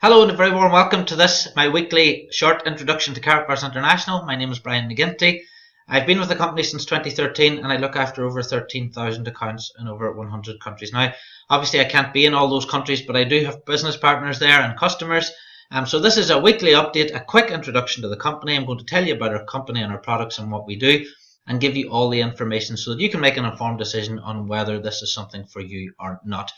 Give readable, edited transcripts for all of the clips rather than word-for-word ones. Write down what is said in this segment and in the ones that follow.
Hello and a very warm welcome to this, my weekly short introduction to Karatbars International. My name is Brian McGinty. I've been with the company since 2013 and I look after over 13,000 accounts in over 100 countries. Now, obviously I can't be in all those countries, but I do have business partners there and customers. So this is a weekly update, a quick introduction to the company. I'm going to tell you about our company and our products and what we do and give you all the information so that you can make an informed decision on whether this is something for you or not.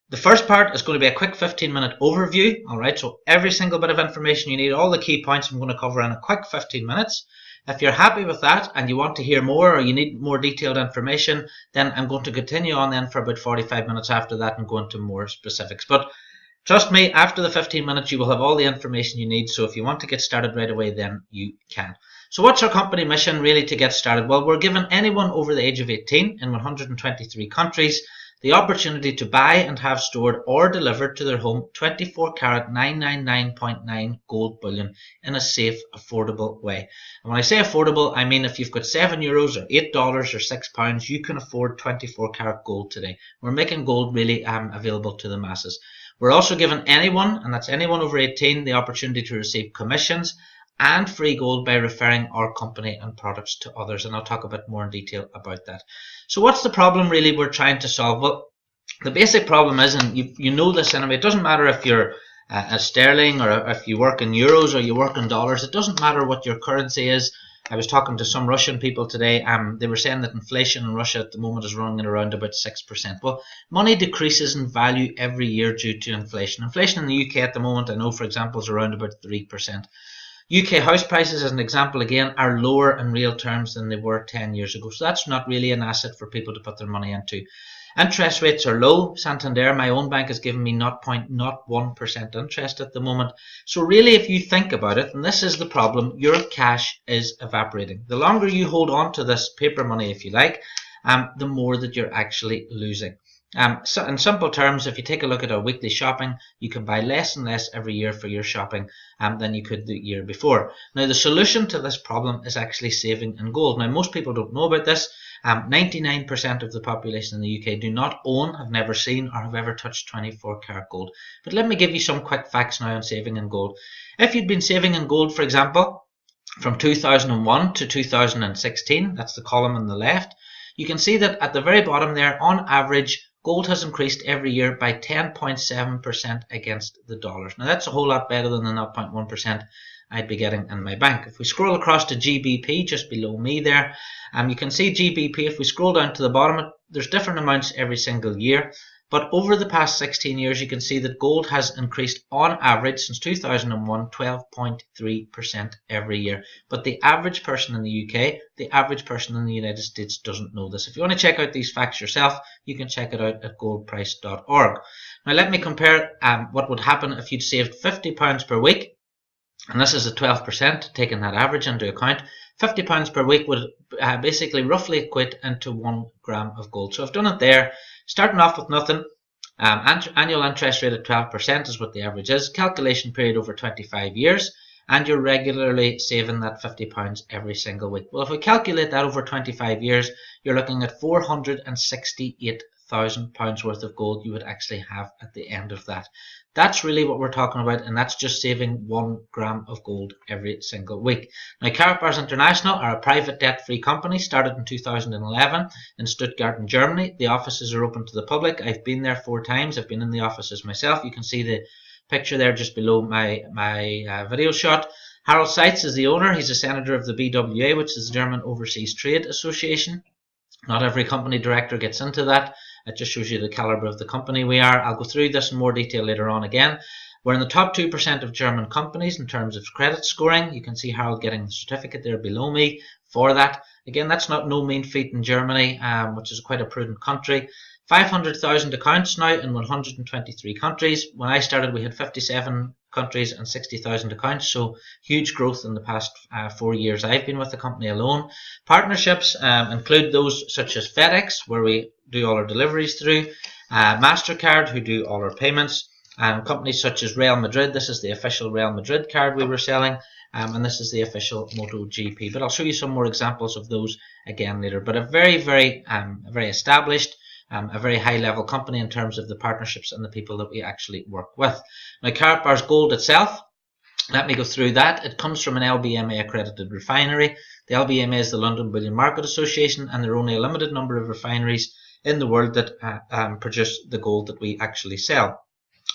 The first part is going to be a quick 15-minute overview. Alright, so every single bit of information you need, all the key points I'm going to cover in a quick 15 minutes. If you're happy with that and you want to hear more or you need more detailed information, then I'm going to continue on then for about 45 minutes after that and go into more specifics. But trust me, after the 15 minutes you will have all the information you need, so if you want to get started right away, then you can. So what's our company mission really to get started? Well, we're giving anyone over the age of 18 in 123 countries the opportunity to buy and have stored or delivered to their home 24 karat 999.9 gold bullion in a safe, affordable way. And when I say affordable, I mean if you've got €7 or $8 or £6, you can afford 24 karat gold today. We're making gold really available to the masses. We're also giving anyone, and that's anyone over 18, the opportunity to receive commissions and free gold by referring our company and products to others, and I'll talk a bit more in detail about that. So what's the problem really we're trying to solve? Well, the basic problem is, and you know this anyway, it doesn't matter if you're a sterling or if you work in euros or you work in dollars, it doesn't matter what your currency is. I was talking to some Russian people today, they were saying that inflation in Russia at the moment is running at around about 6%. Well, money decreases in value every year due to inflation. Inflation in the UK at the moment, I know for example, is around about 3%. UK house prices, as an example again, are lower in real terms than they were 10 years ago. So that's not really an asset for people to put their money into. Interest rates are low. Santander, my own bank, has given me 0.01% interest at the moment. So really, if you think about it, and this is the problem, your cash is evaporating. The longer you hold on to this paper money, if you like, the more that you're actually losing. So in simple terms, if you take a look at our weekly shopping, you can buy less and less every year for your shopping than you could the year before. Now, the solution to this problem is actually saving in gold. Now, most people don't know about this. 99% of the population in the UK do not own, have never seen, or have ever touched 24 karat gold. But let me give you some quick facts now on saving in gold. If you'd been saving in gold, for example, from 2001 to 2016, that's the column on the left, you can see that at the very bottom there, on average, gold has increased every year by 10.7% against the dollars. Now that's a whole lot better than the 0.1% I'd be getting in my bank. If we scroll across to GBP, just below me there, you can see GBP, if we scroll down to the bottom, there's different amounts every single year. But over the past 16 years, you can see that gold has increased on average since 2001, 12.3% every year. But the average person in the UK, the average person in the United States doesn't know this. If you want to check out these facts yourself, you can check it out at goldprice.org. Now let me compare what would happen if you'd saved £50 per week. And this is at 12%, taking that average into account. £50 per week would basically roughly equate into 1 gram of gold. So I've done it there. Starting off with nothing, annual interest rate at 12% is what the average is, calculation period over 25 years, and you're regularly saving that £50 every single week. Well, if we calculate that over 25 years, you're looking at £468,000 worth of gold you would actually have at the end of that. That's really what we're talking about, and that's just saving 1 gram of gold every single week. Now, Karatbars International are a private debt-free company, started in 2011 in Stuttgart in Germany. The offices are open to the public. I've been there 4 times. I've been in the offices myself. You can see the picture there just below my video shot. Harald Seitz is the owner. He's a senator of the BWA, which is the German Overseas Trade Association. Not every company director gets into that. It just shows you the caliber of the company we are. I'll go through this in more detail later on again. We're in the top 2% of German companies in terms of credit scoring. You can see Harold getting the certificate there below me for that. Again, that's not no mean feat in Germany, which is quite a prudent country. 500,000 accounts now in 123 countries. When I started, we had 57 countries and 60,000 accounts, so huge growth in the past 4 years I've been with the company alone. Partnerships include those such as FedEx, where we do all our deliveries through, MasterCard, who do all our payments, and companies such as Real Madrid. This is the official Real Madrid card we were selling, and this is the official MotoGP. But I'll show you some more examples of those again later. But a very established a very high level company in terms of the partnerships and the people that we actually work with. Now, Karatbars Gold itself, let me go through that. It comes from an LBMA accredited refinery. The LBMA is the London Bullion Market Association, and there are only a limited number of refineries in the world that produce the gold that we actually sell.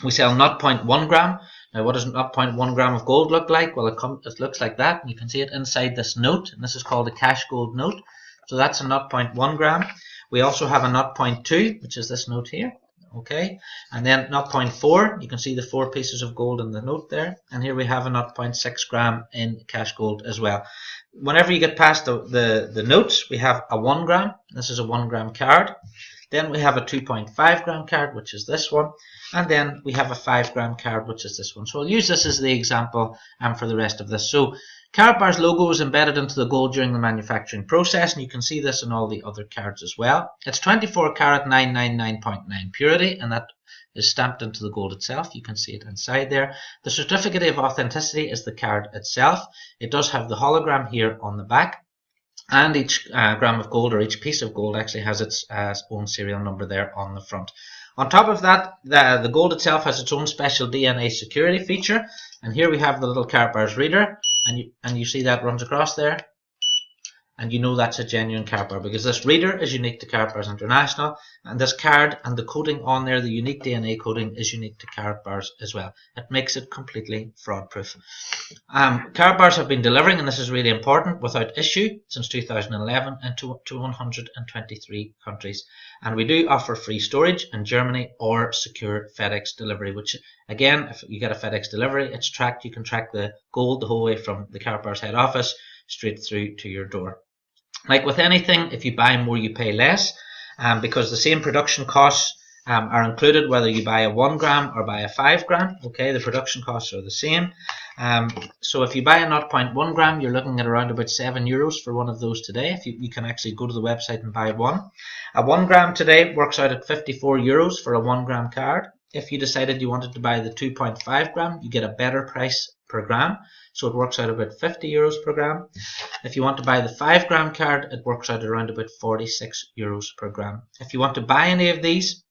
We sell 0.1 gram. Now, what does 0.1 gram of gold look like? Well, it looks like that. You can see it inside this note, and this is called a cash gold note. So that's a 0.1 gram. We also have a 0.2, which is this note here. Okay, and then 0.4, you can see the 4 pieces of gold in the note there, and here we have a 0.6 gram in cash gold as well. Whenever you get past the notes, we have a 1 gram. This is a 1 gram card. Then we have a 2.5 gram card, which is this one, and then we have a 5 gram card, which is this one. So I'll use this as the example for the rest of this. So Karatbars logo is embedded into the gold during the manufacturing process, and you can see this in all the other cards as well. It's 24 karat 999.9 purity, and that is stamped into the gold itself. You can see it inside there. The certificate of authenticity is the card itself. It does have the hologram here on the back, and each gram of gold, or each piece of gold, actually has its own serial number there on the front. On top of that, the gold itself has its own special DNA security feature, and here we have the little Karatbars reader, and you see that runs across there, and you know that's a genuine Karatbar because this reader is unique to Karatbars International, and this card and the coding on there, the unique DNA coding, is unique to Karatbars as well. It makes it completely fraud proof. Karatbars have been delivering, and this is really important, without issue since 2011 into 123 countries, and we do offer free storage in Germany or secure FedEx delivery, which again, if you get a FedEx delivery, it's tracked. You can track the gold the whole way from the Karatbars head office straight through to your door. Like with anything, if you buy more, you pay less, because the same production costs are included whether you buy a 1 gram or buy a 5 gram. Okay, the production costs are the same. So if you buy a 0.1 gram, you're looking at around about €7 for one of those today. If you can actually go to the website and buy one. A 1 gram today works out at €54 for a 1 gram card. If you decided you wanted to buy the 2.5 gram, you get a better price per gram, so it works out about €50 per gram. If you want to buy the 5 gram card, it works out around about €46 per gram. If you want to buy any of these,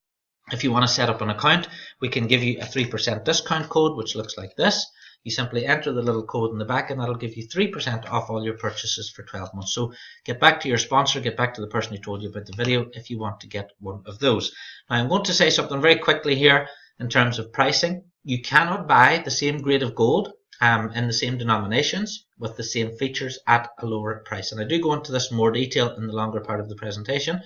if you want to set up an account, we can give you a 3% discount code, which looks like this. You simply enter the little code in the back, and that'll give you 3% off all your purchases for 12 months. So get back to your sponsor, get back to the person who told you about the video if you want to get one of those. Now I'm going to say something very quickly here in terms of pricing. You cannot buy the same grade of gold in the same denominations with the same features at a lower price. And I do go into this in more detail in the longer part of the presentation.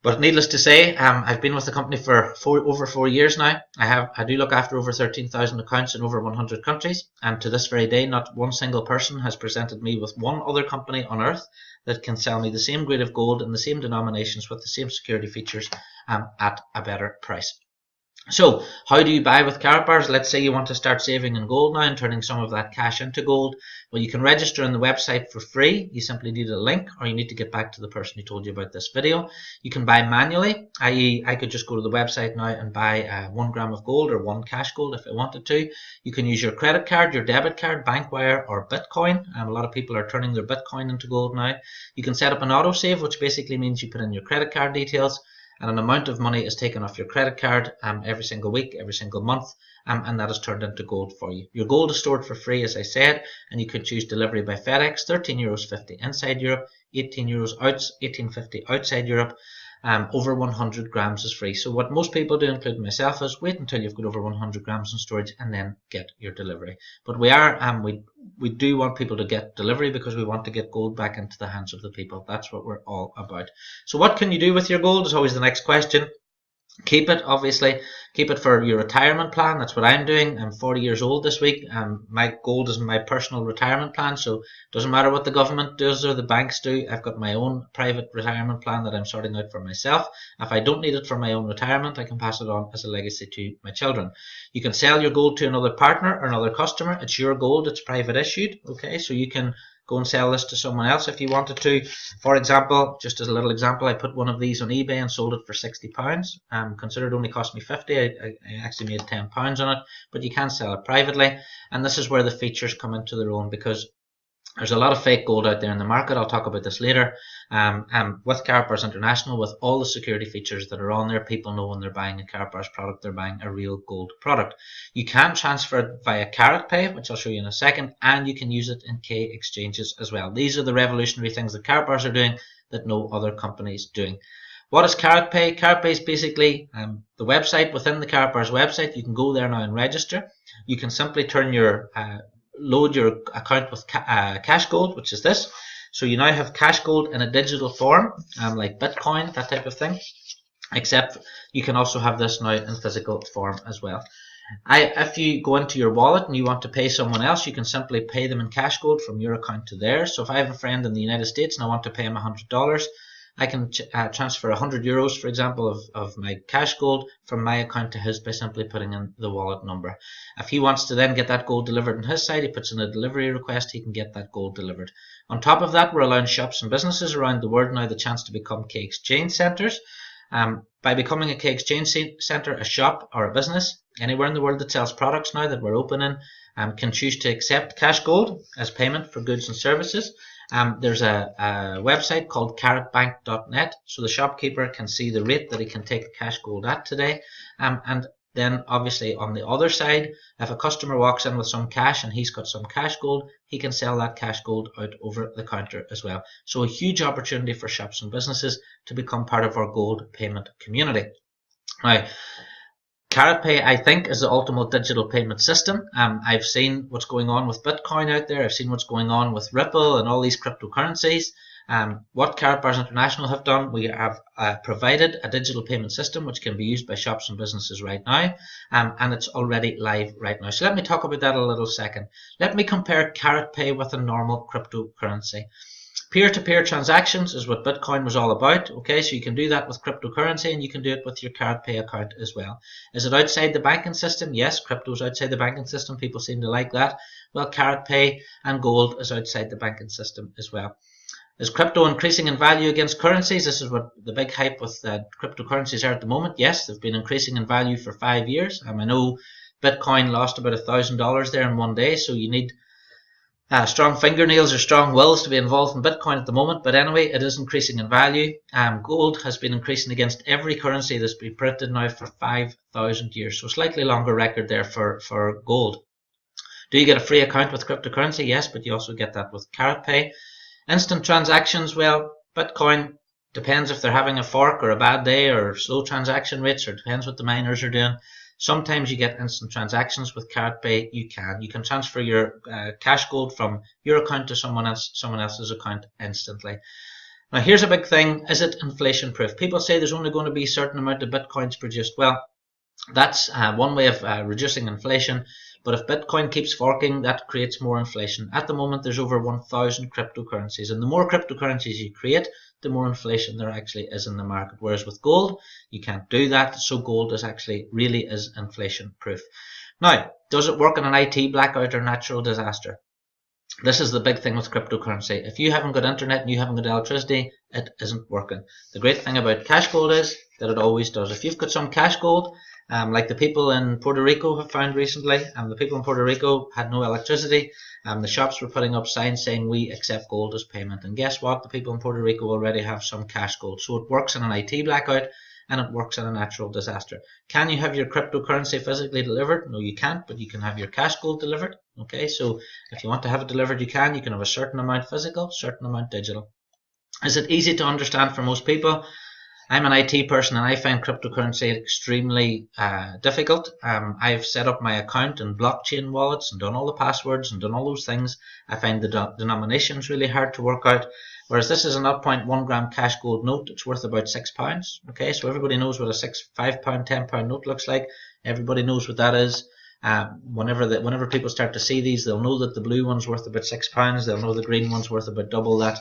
But needless to say, I've been with the company for over 4 years now. I do look after over 13,000 accounts in over 100 countries, and to this very day, not one single person has presented me with one other company on earth that can sell me the same grade of gold in the same denominations with the same security features at a better price. So, how do you buy with Karatbars? Let's say you want to start saving in gold now and turning some of that cash into gold. Well, you can register on the website for free. You simply need a link, or you need to get back to the person who told you about this video. You can buy manually, i.e. I could just go to the website now and buy 1 gram of gold or 1 cash gold if I wanted to. You can use your credit card, your debit card, bank wire, or Bitcoin. A lot of people are turning their Bitcoin into gold now. You can set up an autosave, which basically means you put in your credit card details, and an amount of money is taken off your credit card every single week, every single month, and that is turned into gold for you. Your gold is stored for free, as I said, and you can choose delivery by FedEx, €13.50 inside Europe, €18.50 outside Europe. Over 100 grams is free. So what most people do, including myself, is wait until you've got over 100 grams in storage and then get your delivery. But we do want people to get delivery because we want to get gold back into the hands of the people. That's what we're all about. So what can you do with your gold is always the next question. Keep it, obviously. Keep it for your retirement plan. That's what I'm doing. I'm 40 years old this week. My gold is my personal retirement plan, so it doesn't matter what the government does or the banks do. I've got my own private retirement plan that I'm sorting out for myself. If I don't need it for my own retirement, I can pass it on as a legacy to my children. You can sell your gold to another partner or another customer. It's your gold. It's private issued. Okay, so you can go and sell this to someone else if you wanted to. For example, just as a little example, I put one of these on eBay and sold it for £60. Considered only cost me 50. I actually made £10 on it, but you can sell it privately. And this is where the features come into their own, because There's a lot of fake gold out there in the market. I'll talk about this later. With Karatbars International, with all the security features that are on there, people know when they're buying a Karatbars product, they're buying a real gold product. You can transfer it via Karatpay, which I'll show you in a second, and you can use it in K exchanges as well. These are the revolutionary things that Karatbars are doing that no other companies doing. What is Karatpay? Karatpay is basically the website within the Karatbars website. You can go there now and register. You can simply turn your load your account with Cashgold, which is this. So you now have Cashgold in a digital form, like Bitcoin, that type of thing. Except you can also have this now in physical form as well. If you go into your wallet and you want to pay someone else, you can simply pay them in Cashgold from your account to theirs. So if I have a friend in the United States and I want to pay him $100, I can transfer 100 euros, for example, of my Cashgold from my account to his by simply putting in the wallet number. If he wants to then get that gold delivered on his side, he puts in a delivery request, he can get that gold delivered. On top of that, we're allowing shops and businesses around the world now the chance to become K exchange centres. By becoming a K exchange centre, a shop or a business anywhere in the world that sells products now that we're opening can choose to accept Cashgold as payment for goods and services. There's a website called karatbank.net, so the shopkeeper can see the rate that he can take Cashgold at today. And then obviously on the other side, if a customer walks in with some cash and he's got some Cashgold, he can sell that Cashgold out over the counter as well. So a huge opportunity for shops and businesses to become part of our gold payment community. Now, Karatpay, I think, is the ultimate digital payment system. I've seen what's going on with Bitcoin out there. I've seen what's going on with Ripple and all these cryptocurrencies. What Karatbars International have done, we have provided a digital payment system which can be used by shops and businesses right now, and it's already live right now. So let me talk about that a little second. Let me compare Karatpay with a normal cryptocurrency. Peer-to-peer transactions is what Bitcoin was all about. Okay, so you can do that with cryptocurrency and you can do it with your Karatpay account as well. Is it outside the banking system? Yes, crypto is outside the banking system. People seem to like that. Well, Karatpay and gold is outside the banking system as well. Is crypto increasing in value against currencies? This is what the big hype with cryptocurrencies are at the moment. Yes, they've been increasing in value for 5 years. I know Bitcoin lost about $1,000 there in one day, so you need strong fingernails or strong wills to be involved in Bitcoin at the moment, but anyway, it is increasing in value. Gold has been increasing against every currency that's been printed now for 5,000 years, so slightly longer record there for gold. Do you get a free account with cryptocurrency? Yes, but you also get that with Karatpay. Instant transactions, well, Bitcoin depends if they're having a fork or a bad day or slow transaction rates, or depends what the miners are doing. Sometimes you get instant transactions with Karatpay. You can transfer your Cashgold from your account to someone else's account instantly. Now here's a big thing: is it inflation proof? People say there's only going to be a certain amount of bitcoins produced. Well, that's one way of reducing inflation. But if Bitcoin keeps forking, that creates more inflation. At the moment, there's over 1,000 cryptocurrencies, and the more cryptocurrencies you create, the more inflation there actually is in the market. Whereas with gold, you can't do that, so gold really is inflation proof. Now, does it work in an IT blackout or natural disaster? This is the big thing with cryptocurrency. If you haven't got internet and you haven't got electricity, it isn't working. The great thing about Cashgold is that it always does. If you've got some Cashgold, like the people in Puerto Rico have found recently, the people in Puerto Rico had no electricity. The shops were putting up signs saying we accept gold as payment. And guess what? The people in Puerto Rico already have some Cashgold. So it works in an IT blackout and it works in a natural disaster. Can you have your cryptocurrency physically delivered? No, you can't, but you can have your Cashgold delivered. Okay, so if you want to have it delivered, you can. You can have a certain amount physical, certain amount digital. Is it easy to understand for most people? I'm an IT person and I find cryptocurrency extremely difficult. I've set up my account in blockchain wallets and done all the passwords and done all those things. I find the denominations really hard to work out. Whereas this is a 0.1 gram Cashgold note. It's worth about £6. Okay, so everybody knows what a £5, £10 note looks like. Everybody knows what that is. Whenever people start to see these, they'll know that the blue one's worth about £6. They'll know the green one's worth about double that.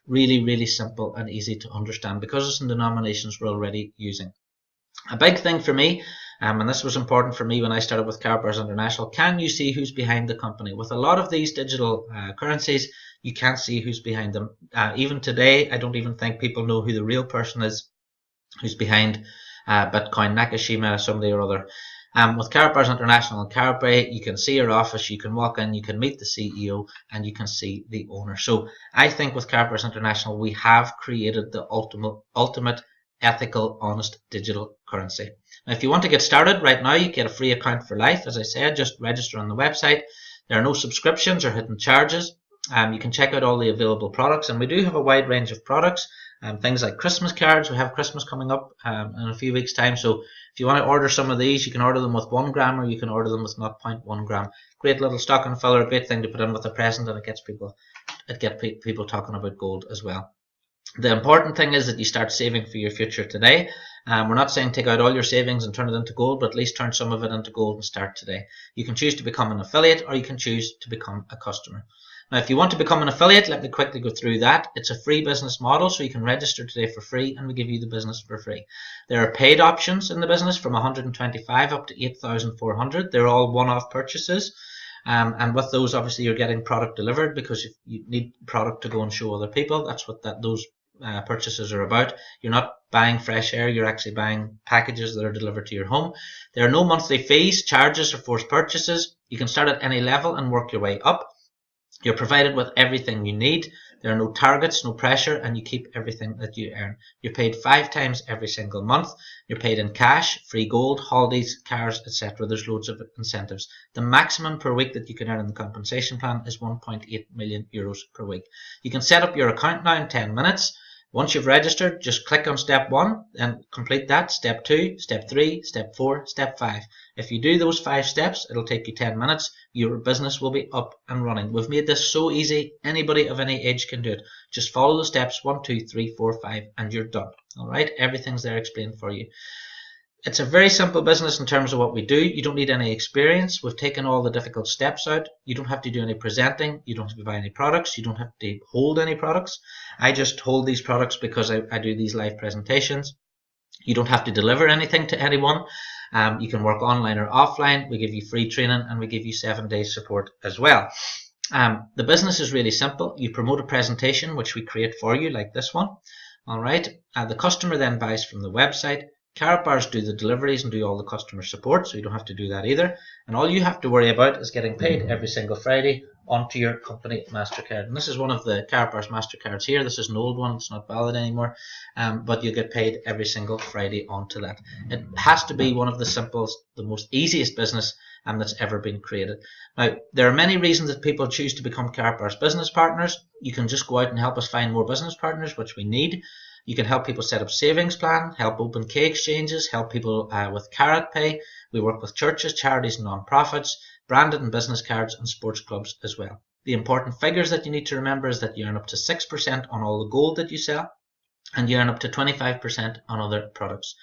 Really, really simple and easy to understand because it's in denominations we're already using. A big thing for me, and this was important for me when I started with Karatbars International, can you see who's behind the company? With a lot of these digital currencies, you can't see who's behind them. Even today, I don't even think people know who the real person is who's behind Bitcoin, Nakashima, somebody or other. With Karatbars International and Karatpay, you can see our office, you can walk in, you can meet the CEO, and you can see the owner. So I think with Karatbars International, we have created the ultimate ethical, honest digital currency. Now, if you want to get started right now, you get a free account for life. As I said, just register on the website. There are no subscriptions or hidden charges. You can check out all the available products, and we do have a wide range of products. Things like Christmas cards. We have Christmas coming up in a few weeks' time. So if you want to order some of these, you can order them with 1 gram or you can order them with 0.1 gram. Great little stocking filler, great thing to put in with a present, and it gets people talking about gold as well. The important thing is that you start saving for your future today. We're not saying take out all your savings and turn it into gold, but at least turn some of it into gold and start today. You can choose to become an affiliate or you can choose to become a customer. Now, if you want to become an affiliate, let me quickly go through that. It's a free business model, so you can register today for free and we give you the business for free. There are paid options in the business from 125 up to 8,400. They're all one-off purchases. And with those, obviously, you're getting product delivered because you need product to go and show other people. That's what those purchases are about. You're not buying fresh air, you're actually buying packages that are delivered to your home. There are no monthly fees, charges, or forced purchases. You can start at any level and work your way up. You're provided with everything you need. There are no targets, no pressure, and you keep everything that you earn. You're paid 5 times every single month. You're paid in cash, free gold, holidays, cars, etc. There's loads of incentives. The maximum per week that you can earn in the compensation plan is 1.8 million euros per week. You can set up your account now in 10 minutes. Once you've registered, just click on step 1 and complete that. Step 2, step 3, step 4, step 5. If you do those 5 steps, it'll take you 10 minutes. Your business will be up and running. We've made this so easy. Anybody of any age can do it. Just follow the steps 1, 2, 3, 4, 5 and you're done. All right, everything's there explained for you. It's a very simple business in terms of what we do. You don't need any experience. We've taken all the difficult steps out. You don't have to do any presenting. You don't have to buy any products. You don't have to hold any products. I just hold these products because I do these live presentations. You don't have to deliver anything to anyone. You can work online or offline. We give you free training and we give you 7 days support as well. The business is really simple. You promote a presentation which we create for you like this one. All right. The customer then buys from the website. Karatbars do the deliveries and do all the customer support, so you don't have to do that either. And all you have to worry about is getting paid every single Friday onto your company MasterCard. And this is one of the Karatbars MasterCards here. This is an old one, it's not valid anymore, but you get paid every single Friday onto that. It has to be one of the simplest, the most easiest business that's ever been created. Now, there are many reasons that people choose to become Karatbars business partners. You can just go out and help us find more business partners, which we need. You can help people set up savings plan, help open key exchanges, help people with Karatpay. We work with churches, charities and non-profits, branded and business cards and sports clubs as well. The important figures that you need to remember is that you earn up to 6% on all the gold that you sell and you earn up to 25% on other products.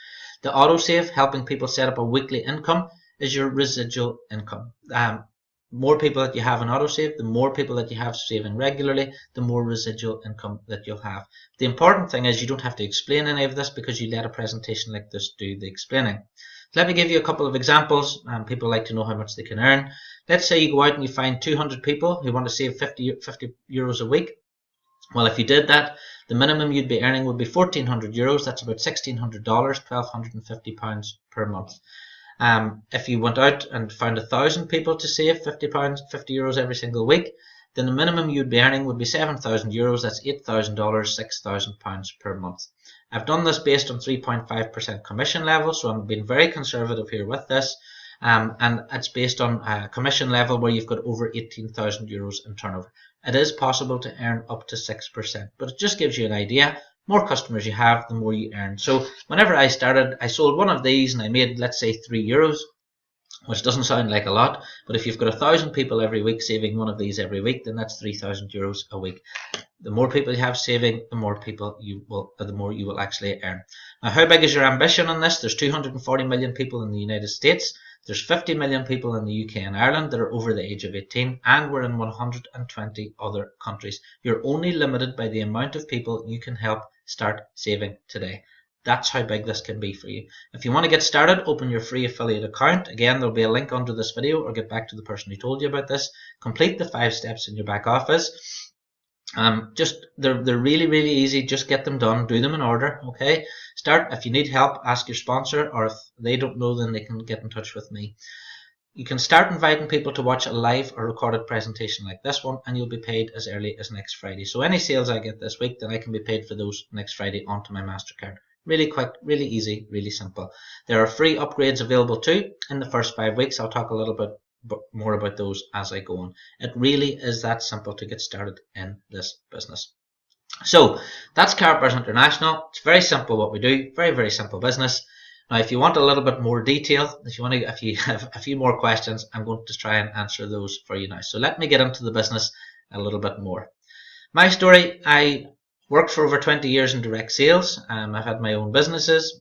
The autosave, helping people set up a weekly income, is your residual income. More people that you have in autosave, the more people that you have saving regularly, the more residual income that you'll have. The important thing is you don't have to explain any of this because you let a presentation like this do the explaining. Let me give you a couple of examples. People like to know how much they can earn. Let's say you go out and you find 200 people who want to save 50 euros a week. Well, if you did that, the minimum you'd be earning would be 1,400 euros. That's about $1,600, £1,250 per month. If you went out and found 1,000 people to save 50 euros every single week, then the minimum you'd be earning would be 7,000 euros. That's $8,000, £6,000 per month. I've done this based on 3.5% commission level, so I'm being very conservative here with this. And it's based on a commission level where you've got over 18,000 euros in turnover. It is possible to earn up to 6%, but it just gives you an idea. More customers you have, the more you earn. So whenever I started, I sold one of these and I made, let's say, €3, which doesn't sound like a lot, but if you've got 1,000 people every week saving one of these every week, then that's 3,000 euros a week. The more people you have saving, the more you will actually earn. Now, how big is your ambition on this? There's 240 million people in the United States. There's 50 million people in the UK and Ireland that are over the age of 18, and we're in 120 other countries. You're only limited by the amount of people you can help start saving today. That's how big this can be for you. If you want to get started, open your free affiliate account. Again, there'll be a link under this video, or get back to the person who told you about this. Complete the 5 steps in your back office. They're really easy. Just get them done. Do them in order. Okay. Start. If you need help, ask your sponsor, or if they don't know, then they can get in touch with me. You can start inviting people to watch a live or recorded presentation like this one, and you'll be paid as early as next Friday. So any sales I get this week, then I can be paid for those next Friday onto my MasterCard. Really quick, really easy, really simple. There are free upgrades available too in the first 5 weeks. I'll talk a little bit more about those as I go on. It really is that simple to get started in this business. So that's Karatbars International. It's very simple what we do. Very simple business. Now, if you want a little bit more detail, if you have a few more questions, I'm going to try and answer those for you now. So let me get into the business a little bit more. My story: I worked for over 20 years in direct sales. I've had my own businesses,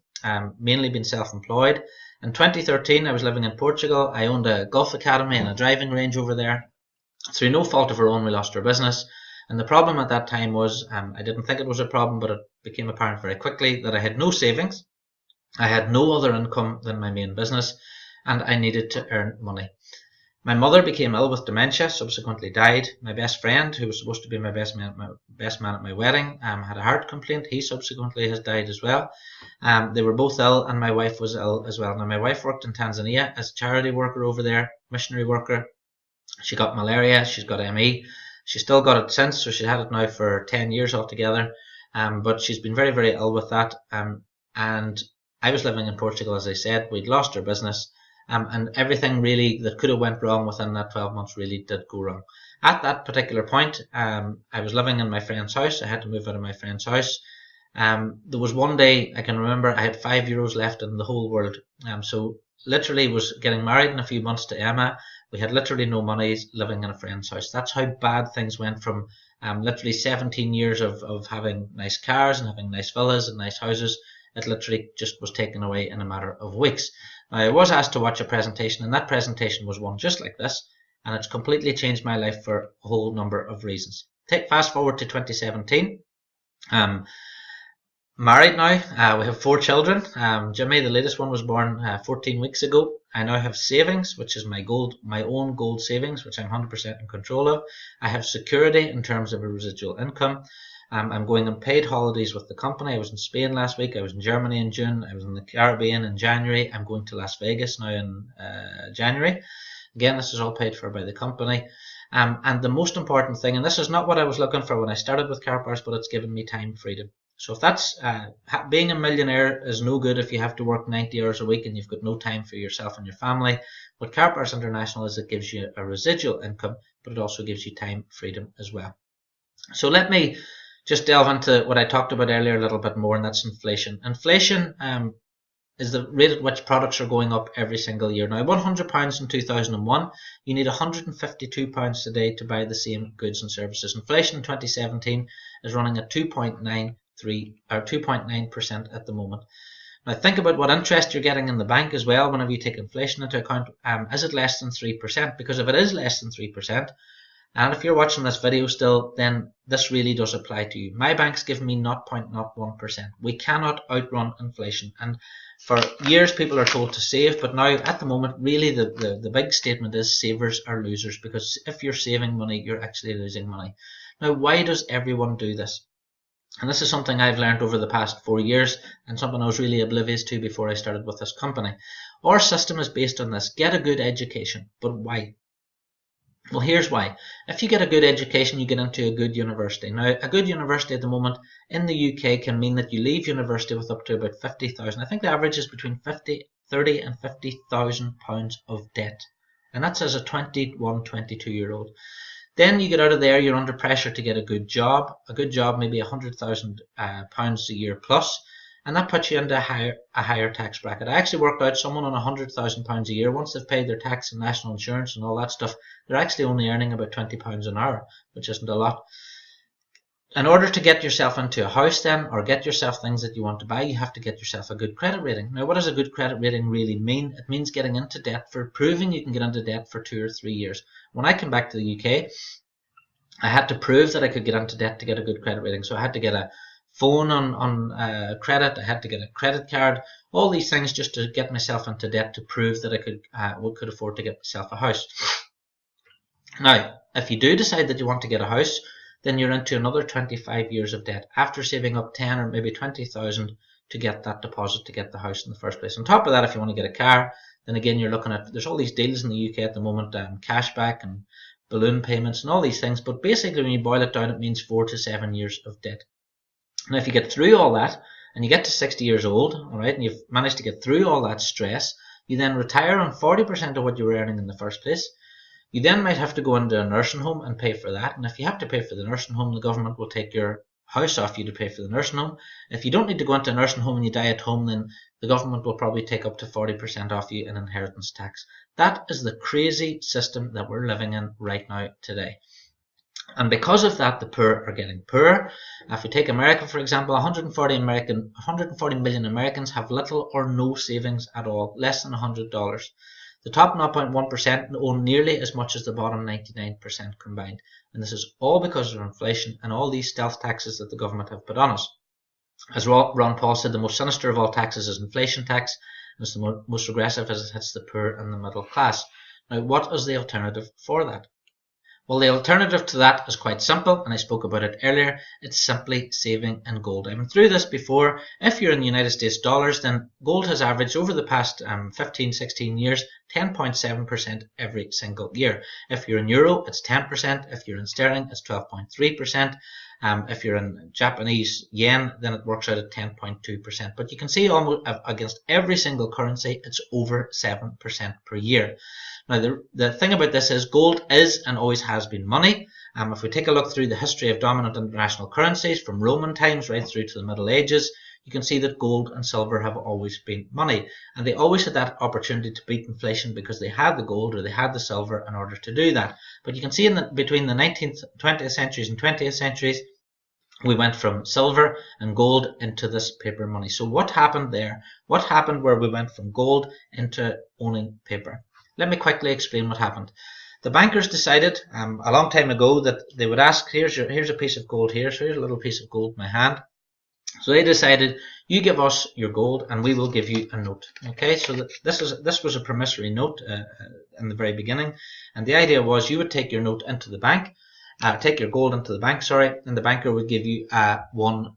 mainly been self-employed. In 2013, I was living in Portugal. I owned a golf academy and a driving range over there. Through no fault of our own, we lost our business. And the problem at that time was, I didn't think it was a problem, but it became apparent very quickly that I had no savings. I had no other income than my main business, and I needed to earn money. My mother became ill with dementia, subsequently died. My best friend, who was supposed to be my best man at my wedding, had a heart complaint. He subsequently has died as well. They were both ill, and my wife was ill as well. Now, my wife worked in Tanzania as a charity worker over there, missionary worker. She got malaria, she's got ME. She's still got it since, so she's had it now for 10 years altogether. But she's been very ill with that. And I was living in Portugal, as I said. We'd lost our business, and everything really that could have went wrong within that 12 months really did go wrong. At that particular point, I was living in my friend's house. I had to move out of my friend's house. There was one day I can remember I had €5 left in the whole world. So literally was getting married in a few months to Emma. We had literally no money, living in a friend's house. That's how bad things went from literally 17 years of having nice cars and having nice villas and nice houses. It literally just was taken away in a matter of weeks. Now, I was asked to watch a presentation, and that presentation was one just like this, and it's completely changed my life for a whole number of reasons. Fast forward to 2017. Married now. We have 4 children. Jimmy, the latest one, was born 14 weeks ago. I now have savings, which is my own gold savings, which I'm 100% in control of. I have security in terms of a residual income. I'm going on paid holidays with the company. I was in Spain last week. I was in Germany in June. I was in the Caribbean in January. I'm going to Las Vegas now in January. Again, this is all paid for by the company. And the most important thing, and this is not what I was looking for when I started with Karatbars, but it's given me time freedom. So if that's being a millionaire is no good if you have to work 90 hours a week and you've got no time for yourself and your family. What Karatbars International is, it gives you a residual income, but it also gives you time freedom as well. So let me just delve into what I talked about earlier a little bit more, and that's inflation. Inflation is the rate at which products are going up every single year. Now, £100 in 2001, you need £152 today to buy the same goods and services. Inflation in 2017 is running at 2.9% at the moment. Now, think about what interest you're getting in the bank as well whenever you take inflation into account. Is it less than 3%? Because if it is less than 3%, and if you're watching this video still, then this really does apply to you. My bank's given me 0.01%. We cannot outrun inflation. And for years, people are told to save, but now at the moment, really the big statement is savers are losers, because if you're saving money, you're actually losing money. Now, why does everyone do this? And this is something I've learned over the past 4 years, and something I was really oblivious to before I started with this company. Our system is based on this: get a good education. But why? Well, here's why. If you get a good education, you get into a good university. Now, a good university at the moment in the UK can mean that you leave university with up to about 50,000. I think the average is between 30 and 50,000 pounds of debt. And that's as a 21, 22-year-old. Then you get out of there, you're under pressure to get a good job. A good job, maybe £100,000 a year plus. And that puts you into a higher tax bracket. I actually worked out someone on £100,000 a year, once they've paid their tax and national insurance and all that stuff, they're actually only earning about £20 an hour, which isn't a lot. In order to get yourself into a house then, or get yourself things that you want to buy, you have to get yourself a good credit rating. Now, what does a good credit rating really mean? It means getting into debt, for proving you can get into debt for 2 or 3 years. When I came back to the UK, I had to prove that I could get into debt to get a good credit rating. So I had to get a phone on credit, I had to get a credit card, all these things just to get myself into debt to prove that I could afford to get myself a house. Now, if you do decide that you want to get a house, then you're into another 25 years of debt after saving up 10 or maybe 20,000 to get that deposit to get the house in the first place. On top of that, if you want to get a car, then again you're looking at, there's all these deals in the UK at the moment, cashback and balloon payments and all these things, but basically when you boil it down, it means 4 to 7 years of debt. Now if you get through all that and you get to 60 years old, alright, and you've managed to get through all that stress, you then retire on 40% of what you were earning in the first place. You then might have to go into a nursing home and pay for that, and if you have to pay for the nursing home, the government will take your house off you to pay for the nursing home. If you don't need to go into a nursing home and you die at home, then the government will probably take up to 40% off you in inheritance tax. That is the crazy system that we're living in right now today. And because of that, the poor are getting poorer. If you take America, for example, 140 million Americans have little or no savings at all, less than $100. The top 0.1% own nearly as much as the bottom 99% combined. And this is all because of inflation and all these stealth taxes that the government have put on us. As Ron Paul said, the most sinister of all taxes is inflation tax, and it's the most regressive as it hits the poor and the middle class. Now, what is the alternative for that? Well, the alternative to that is quite simple, and I spoke about it earlier. It's simply saving in gold. I've been through this before. If you're in the United States dollars, then gold has averaged over the past 15, 16 years, 10.7% every single year. If you're in euro, it's 10%. If you're in sterling, it's 12.3%. If you're in Japanese yen, then it works out at 10.2%. But you can see almost against every single currency, it's over 7% per year. Now, the thing about this is gold is and always has been money. If we take a look through the history of dominant international currencies from Roman times right through to the Middle Ages, you can see that gold and silver have always been money. And they always had that opportunity to beat inflation because they had the gold or they had the silver in order to do that. But you can see between the 19th, 20th centuries and 20th centuries, we went from silver and gold into this paper money. So what happened there? What happened where we went from gold into owning paper? Let me quickly explain what happened. The bankers decided a long time ago that they would ask, here's a piece of gold here, so here's a little piece of gold in my hand. So they decided, you give us your gold and we will give you a note. Okay, so this was a promissory note in the very beginning, and the idea was you would take your note into the bank, take your gold into the bank, and the banker would give you one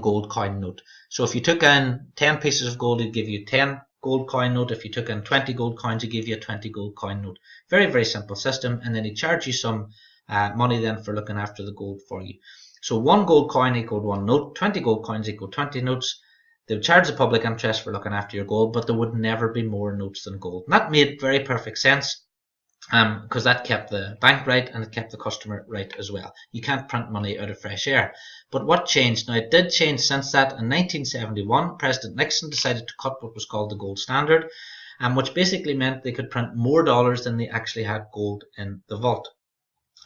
gold coin note. So if you took in 10 pieces of gold, he'd give you 10 gold coin note. If you took in 20 gold coins, he gave you a 20 gold coin note. Very, very simple system. And then he charged you some money then for looking after the gold for you. So 1 gold coin equaled 1 note, 20 gold coins equal 20 notes. They would charge the public interest for looking after your gold, but there would never be more notes than gold. And that made very perfect sense because that kept the bank right and it kept the customer right as well. You can't print money out of fresh air. But what changed? Now, it did change since that. In 1971, President Nixon decided to cut what was called the gold standard, which basically meant they could print more dollars than they actually had gold in the vault.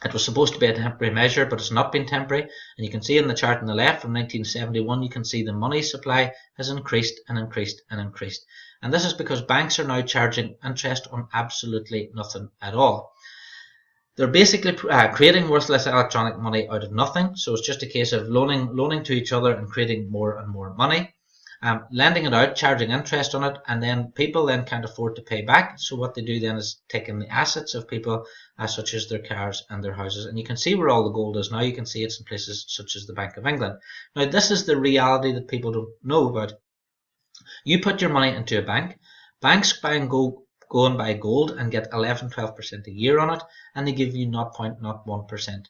It was supposed to be a temporary measure, but it's not been temporary. And you can see in the chart on the left from 1971, you can see the money supply has increased and increased and increased. And this is because banks are now charging interest on absolutely nothing at all. They're basically creating worthless electronic money out of nothing. So it's just a case of loaning to each other and creating more and more money. Lending it out, charging interest on it, and then people then can't afford to pay back. So what they do then is taking the assets of people, such as their cars and their houses. And you can see where all the gold is now. You can see it's in places such as the Bank of England. Now, this is the reality that people don't know about. You put your money into a bank. Banks go and buy gold and get 11-12% a year on it, and they give you 0.01%.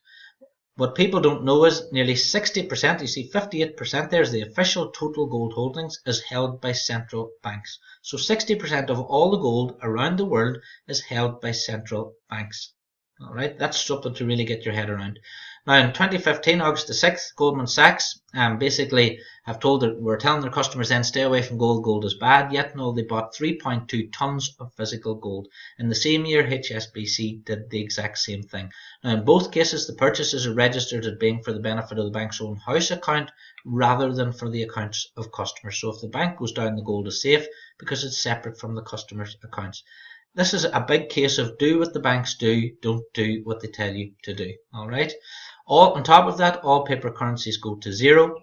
What people don't know is nearly 60%, you see 58% there's the official total gold holdings, is held by central banks. So 60% of all the gold around the world is held by central banks. Alright, that's something to really get your head around. Now in 2015, August the 6th, Goldman Sachs basically were telling their customers then stay away from gold, gold is bad, yet no, they bought 3.2 tons of physical gold. In the same year, HSBC did the exact same thing. Now in both cases, the purchases are registered as being for the benefit of the bank's own house account rather than for the accounts of customers. So if the bank goes down, the gold is safe because it's separate from the customer's accounts. This is a big case of do what the banks do, don't do what they tell you to do. Alright. On top of that, all paper currencies go to zero.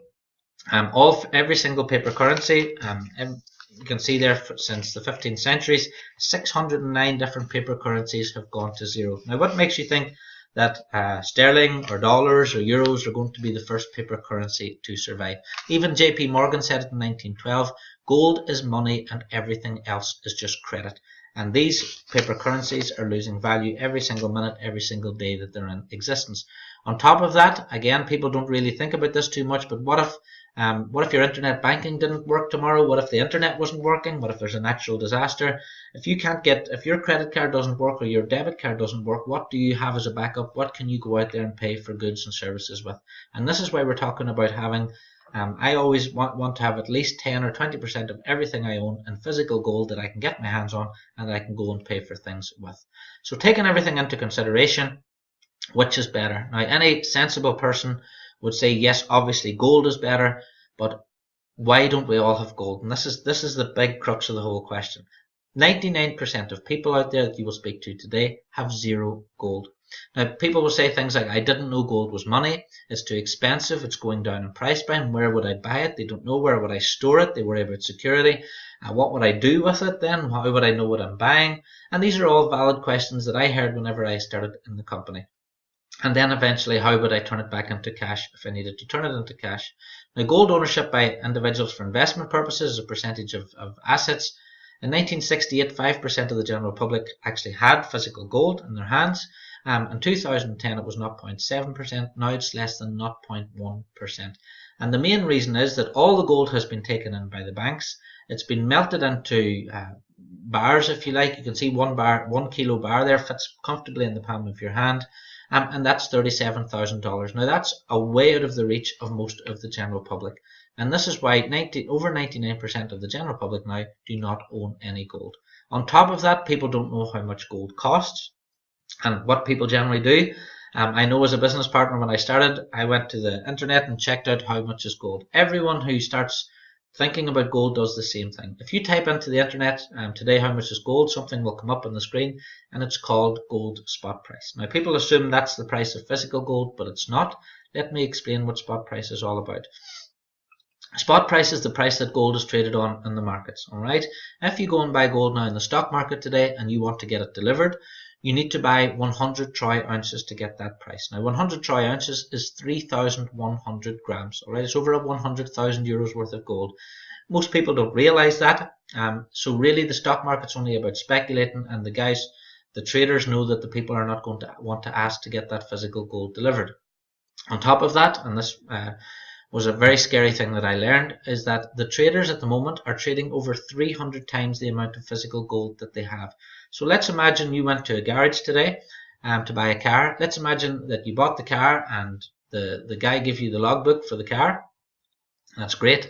Every single paper currency, you can see there since the 15th centuries, 609 different paper currencies have gone to zero. Now, what makes you think that sterling or dollars or euros are going to be the first paper currency to survive. Even JP Morgan said it in 1912, gold is money and everything else is just credit. And these paper currencies are losing value every single minute, every single day that they're in existence. On top of that, again, people don't really think about this too much, but what if your internet banking didn't work tomorrow? What if the internet wasn't working? What if there's a natural disaster? If your credit card doesn't work or your debit card doesn't work, what do you have as a backup? What can you go out there and pay for goods and services with? And this is why we're talking about having, I always want to have at least 10 or 20% of everything I own in physical gold that I can get my hands on and that I can go and pay for things with. So taking everything into consideration, which is better? Now, any sensible person would say, yes, obviously gold is better, but why don't we all have gold? And this is the big crux of the whole question. 99% of people out there that you will speak to today have zero gold. Now, people will say things like, I didn't know gold was money, it's too expensive, it's going down in price bound, where would I buy it? They don't know, where would I store it? They worry about security. What would I do with it then? How would I know what I'm buying? And these are all valid questions that I heard whenever I started in the company. And then eventually, how would I turn it back into cash if I needed to turn it into cash? Now, gold ownership by individuals for investment purposes is a percentage of assets. In 1968, 5% of the general public actually had physical gold in their hands. In 2010, it was 0.7%. Now it's less than 0.1%. And the main reason is that all the gold has been taken in by the banks. It's been melted into bars, if you like. You can see 1 kilo bar there fits comfortably in the palm of your hand. And that's $37,000. Now that's a way out of the reach of most of the general public. And this is why over 99% of the general public now do not own any gold. On top of that, people don't know how much gold costs. And what people generally do, I know as a business partner when I started, I went to the internet and checked out how much is gold. Everyone who starts thinking about gold does the same thing. If you type into the internet today how much is gold, something will come up on the screen and it's called gold spot price. Now people assume that's the price of physical gold, but it's not. Let me explain what spot price is all about. Spot price is the price that gold is traded on in the markets. Alright, if you go and buy gold now in the stock market today and you want to get it delivered, you need to buy 100 troy ounces to get that price. Now 100 troy ounces is 3,100 grams. Alright, it's over 100,000 euros worth of gold. Most people don't realize that. So really the stock market's only about speculating, and the traders know that the people are not going to want to ask to get that physical gold delivered. On top of that, and this was a very scary thing that I learned, is that the traders at the moment are trading over 300 times the amount of physical gold that they have. So let's imagine you went to a garage today to buy a car. Let's imagine that you bought the car and the guy gave you the logbook for the car. That's great.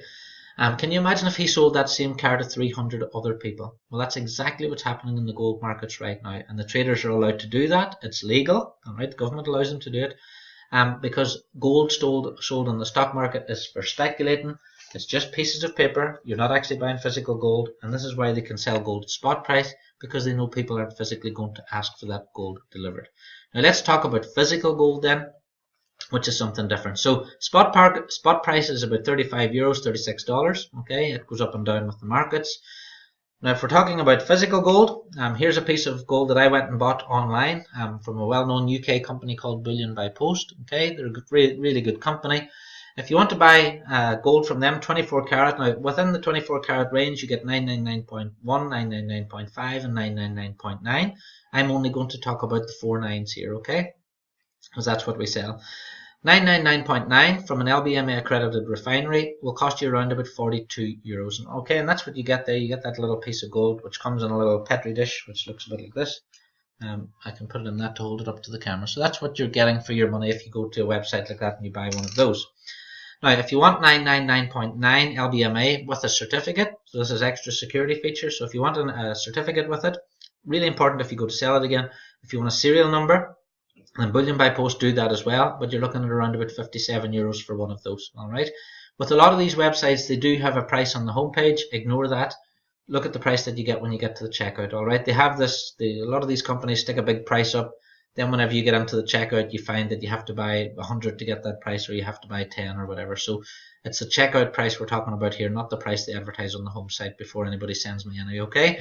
Can you imagine if he sold that same car to 300 other people? Well, that's exactly what's happening in the gold markets right now, and the traders are allowed to do that. It's legal, all right? The government allows them to do it. Because gold sold on the stock market is for speculating. It's just pieces of paper. You're not actually buying physical gold, and this is why they can sell gold at spot price, because they know people aren't physically going to ask for that gold delivered. Now let's talk about physical gold then, which is something different. So spot price is about 35 euros, $36. Okay, it goes up and down with the markets. Now, if we're talking about physical gold, here's a piece of gold that I went and bought online from a well-known UK company called Bullion by Post. Okay, they're a really good company. If you want to buy gold from them, 24 karat. Now, within the 24 karat range, you get 999.1, 999.5, and 999.9. I'm only going to talk about the 4 nines here, okay? Because that's what we sell. 999.9 from an LBMA accredited refinery will cost you around about 42 euros. Okay, and that's what you get there. You get that little piece of gold which comes in a little petri dish which looks a bit like this. I can put it in that to hold it up to the camera. So that's what you're getting for your money if you go to a website like that and you buy one of those. Now, if you want 999.9 LBMA with a certificate, so this is extra security feature. So if you want a certificate with it, really important if you go to sell it again. If you want a serial number, and Bullion by Post do that as well, but you're looking at around about 57 euros for one of those. All right. With a lot of these websites, they do have a price on the homepage. Ignore that. Look at the price that you get when you get to the checkout. All right. They have this. A lot of these companies stick a big price up. then whenever you get into the checkout, you find that you have to buy 100 to get that price, or you have to buy 10 or whatever. So it's the checkout price we're talking about here, not the price they advertise on the home site before anybody sends me any, okay?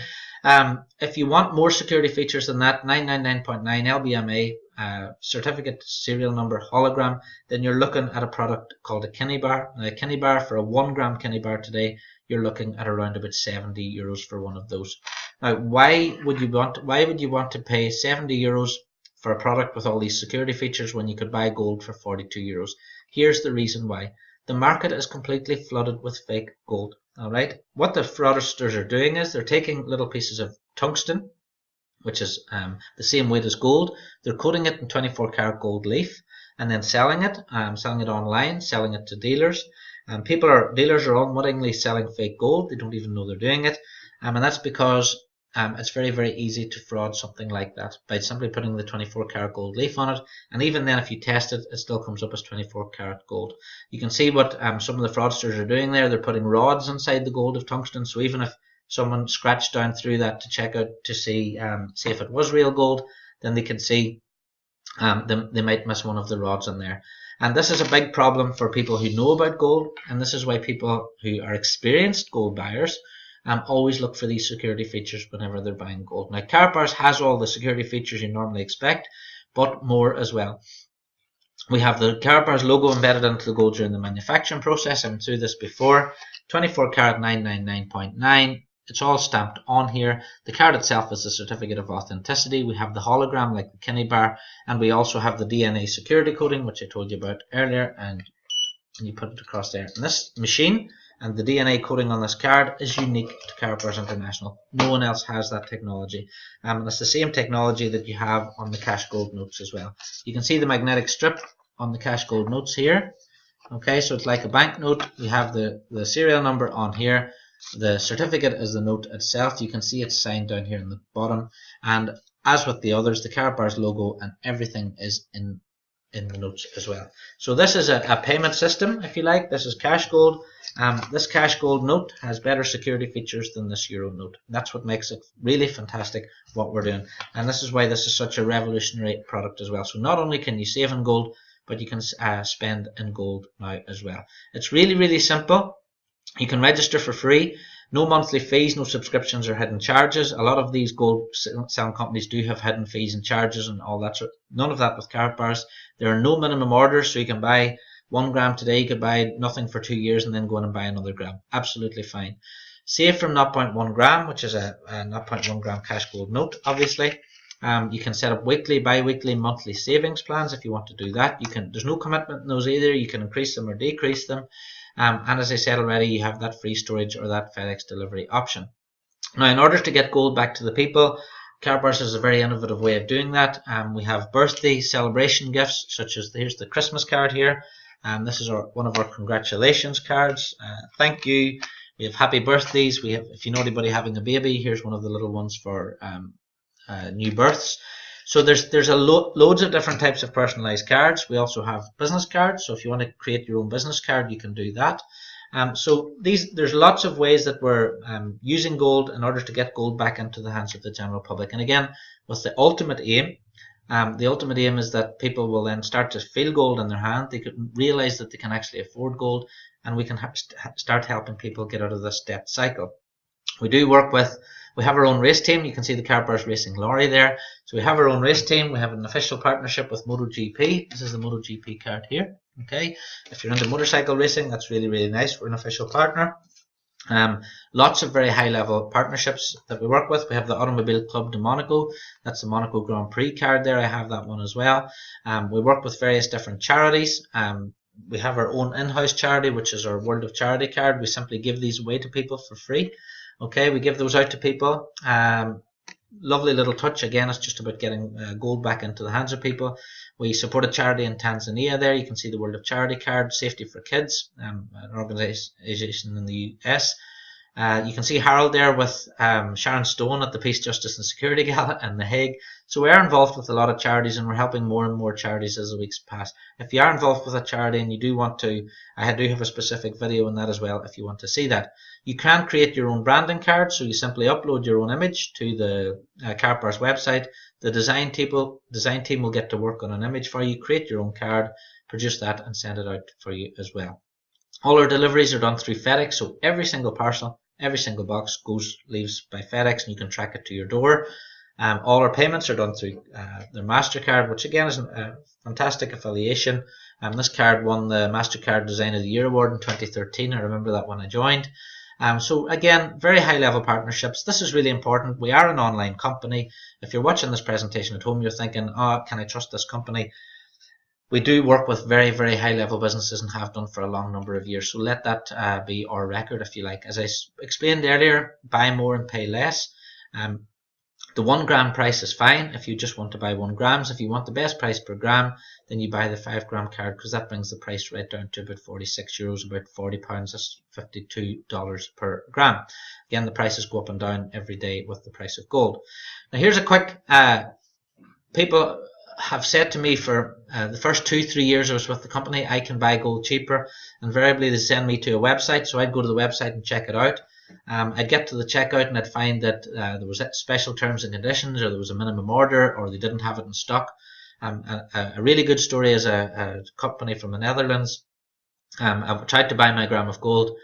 If you want more security features than that, 999.9 LBMA, certificate, serial number, hologram, then you're looking at a product called a Kinney bar. Now, a Kinney bar, for a 1 gram Kinney bar today, you're looking at around about €70 for one of those. Now, why would you want to pay €70 for a product with all these security features when you could buy gold for €42? Here's the reason why. The market is completely flooded with fake gold. Alright, what the fraudsters are doing is they're taking little pieces of tungsten, which is the same weight as gold. They're coating it in 24 karat gold leaf and then selling it online, selling it to dealers. Dealers are unwittingly selling fake gold. They don't even know they're doing it, and that's because it's very, very easy to fraud something like that by simply putting the 24 karat gold leaf on it. And even then, if you test it, it still comes up as 24 karat gold. You can see what some of the fraudsters are doing there. They're putting rods inside the gold of tungsten. So even if someone scratched down through that to check out to see if it was real gold, then they can see they might miss one of the rods in there. And this is a big problem for people who know about gold, and this is why people who are experienced gold buyers always look for these security features whenever they're buying gold. Now, Karatbars has all the security features you normally expect, but more as well. We have the Karatbars logo embedded into the gold during the manufacturing process. I went through this before. 24 karat 999.9. It's all stamped on here. The card itself is a certificate of authenticity. We have the hologram like the Kinney bar, and we also have the DNA security coding, which I told you about earlier, and you put it across there. And this machine and the DNA coding on this card is unique to Karatbars International. No one else has that technology. And it's the same technology that you have on the cash gold notes as well. You can see the magnetic strip on the cash gold notes here. Okay, so it's like a banknote. We have the serial number on here. The certificate is the note itself. You can see it's signed down here in the bottom. And as with the others, the Karatbars logo and everything is in the notes as well. So this is a payment system, if you like. This is cash gold. This cash gold note has better security features than this euro note. That's what makes it really fantastic what we're doing. And this is why this is such a revolutionary product as well. So not only can you save in gold, but you can spend in gold now as well. It's really, really simple. You can register for free. No monthly fees, no subscriptions or hidden charges. A lot of these gold selling companies do have hidden fees and charges and all that. None of that with Karatbars. There are no minimum orders, so you can buy 1 gram today. You could buy nothing for 2 years and then go in and buy another gram. Absolutely fine. Save from 0.1 gram, which is a 0.1 gram cash gold note, obviously. You can set up weekly, bi-weekly, monthly savings plans if you want to do that. There's no commitment in those either. You can increase them or decrease them. And as I said already, you have that free storage or that FedEx delivery option. Now, in order to get gold back to the people, Karatbars is a very innovative way of doing that. We have birthday celebration gifts, such as here's the Christmas card here. This is one of our congratulations cards. Thank you. We have happy birthdays. We have, if you know anybody having a baby, here's one of the little ones for new births. So there's loads of different types of personalized cards. We also have business cards. So if you want to create your own business card, you can do that. So there's lots of ways that we're using gold in order to get gold back into the hands of the general public. And again, with the ultimate aim is that people will then start to feel gold in their hand. They could realize that they can actually afford gold, and we can start helping people get out of this debt cycle. We have our own race team. You can see the Karatbars Racing lorry there. So we have our own race team. We have an official partnership with MotoGP. This is the MotoGP card here. Okay, if you're into motorcycle racing, that's really, really nice. We're an official partner. Lots of very high level partnerships that we work with. We have the Automobile Club de Monaco. That's the Monaco Grand Prix card there. I have that one as well. We work with various different charities. We have our own in-house charity, which is our World of Charity card. We simply give these away to people for free. Okay, we give those out to people. Lovely little touch. Again, it's just about getting gold back into the hands of people. We support a charity in Tanzania there. You can see the World of Charity card, Safety for Kids, an organization in the US. You can see Harold there with Sharon Stone at the Peace, Justice and Security Gala in The Hague. So we are involved with a lot of charities, and we're helping more and more charities as the weeks pass. If you are involved with a charity and you do want to, I do have a specific video on that as well if you want to see that. You can create your own branding card, so you simply upload your own image to the Karatbars website. The design team will get to work on an image for you, create your own card, produce that and send it out for you as well. All our deliveries are done through FedEx, so every single parcel, every single box leaves by FedEx and you can track it to your door. All our payments are done through their MasterCard, which again is a fantastic affiliation. This card won the MasterCard Design of the Year award in 2013. I remember that when I joined. So again, very high level partnerships. This is really important. We are an online company. If you're watching this presentation at home, you're thinking, oh, can I trust this company? We do work with very, very high level businesses and have done for a long number of years. So let that be our record, if you like. As I explained earlier, buy more and pay less. The 1 gram price is fine if you just want to buy 1 grams. If you want the best price per gram, then you buy the 5 gram card, because that brings the price right down to about 46 euros, about £40. That's $52 per gram. Again, the prices go up and down every day with the price of gold. Now here's a quick, people have said to me for the first 2-3 years I was with the company, I can buy gold cheaper. Invariably they send me to a website, so I'd go to the website and check it out. I'd get to the checkout and I'd find that there was special terms and conditions, or there was a minimum order, or they didn't have it in stock. A really good story is a company from the Netherlands. I tried to buy my gram of gold,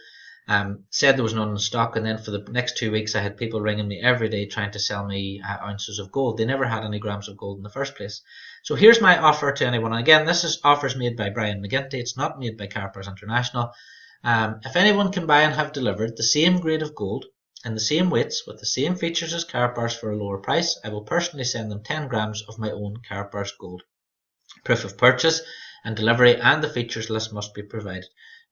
said there was none in stock, and then for the next 2 weeks I had people ringing me every day trying to sell me ounces of gold. They never had any grams of gold in the first place. So here's my offer to anyone. And again, this is offers made by Brian McGinty. It's not made by Karatbars International. If anyone can buy and have delivered the same grade of gold in the same weights with the same features as Karatbars for a lower price, I will personally send them 10 grams of my own Karatbars gold. Proof of purchase and delivery and the features list must be provided.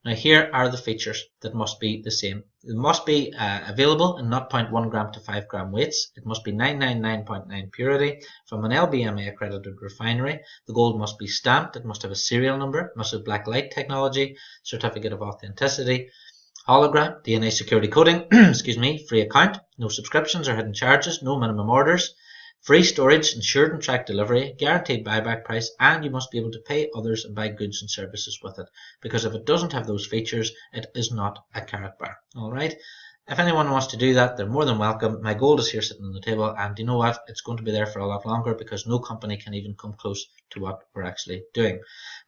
Now here are the features that must be the same. It must be available in 0.1 gram to 5 gram weights. It must be 999.9 purity from an LBMA accredited refinery. The gold must be stamped. It must have a serial number. It must have black light technology, certificate of authenticity, hologram, DNA security coding, excuse me, free account, no subscriptions or hidden charges, no minimum orders, free storage, ensured and tracked delivery, guaranteed buyback price, and you must be able to pay others and buy goods and services with it. Because if it doesn't have those features, it is not a Karatbar. Alright? If anyone wants to do that, they're more than welcome. My gold is here sitting on the table, and you know what? It's going to be there for a lot longer, because no company can even come close to what we're actually doing.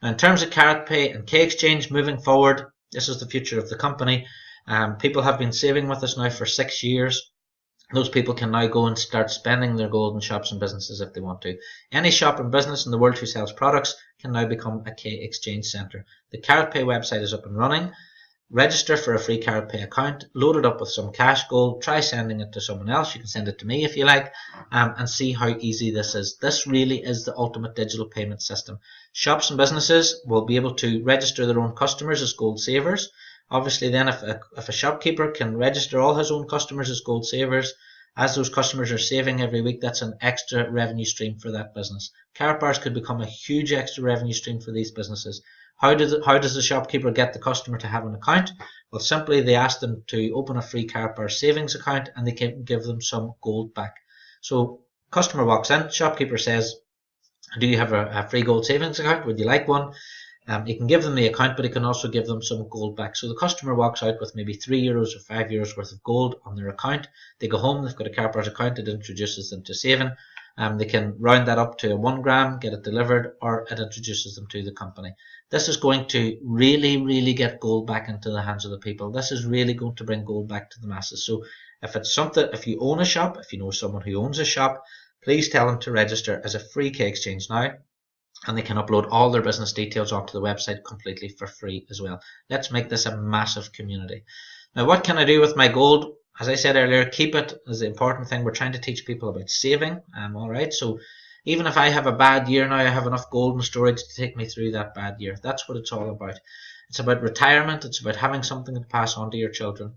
Now, in terms of KaratPay and K-Exchange moving forward, this is the future of the company. People have been saving with us now for 6 years. Those people can now go and start spending their gold in shops and businesses if they want to. Any shop and business in the world who sells products can now become a K-Exchange Centre. The KaratPay website is up and running. Register for a free KaratPay account, load it up with some cash gold, try sending it to someone else. You can send it to me if you like, and see how easy this is. This really is the ultimate digital payment system. Shops and businesses will be able to register their own customers as gold savers. Obviously then if a shopkeeper can register all his own customers as gold savers, as those customers are saving every week, that's an extra revenue stream for that business. Karatbars could become a huge extra revenue stream for these businesses. How does the shopkeeper get the customer to have an account? Well, simply they ask them to open a free Karatbars savings account, and they can give them some gold back. So customer walks in, shopkeeper says, do you have a free gold savings account? Would you like one? You can give them the account, but you can also give them some gold back. So the customer walks out with maybe €3 or €5 worth of gold on their account. They go home, they've got a Karatbars account, it introduces them to saving. They can round that up to a 1 gram, get it delivered, or it introduces them to the company. This is going to really, really get gold back into the hands of the people. This is really going to bring gold back to the masses. So if you own a shop, if you know someone who owns a shop, please tell them to register as a free K-Exchange now. And they can upload all their business details onto the website completely for free as well. Let's make this a massive community. Now, what can I do with my gold? As I said earlier, keep it is the important thing. We're trying to teach people about saving. Alright, so even if I have a bad year now, I have enough gold in storage to take me through that bad year. That's what it's all about. It's about retirement. It's about having something to pass on to your children.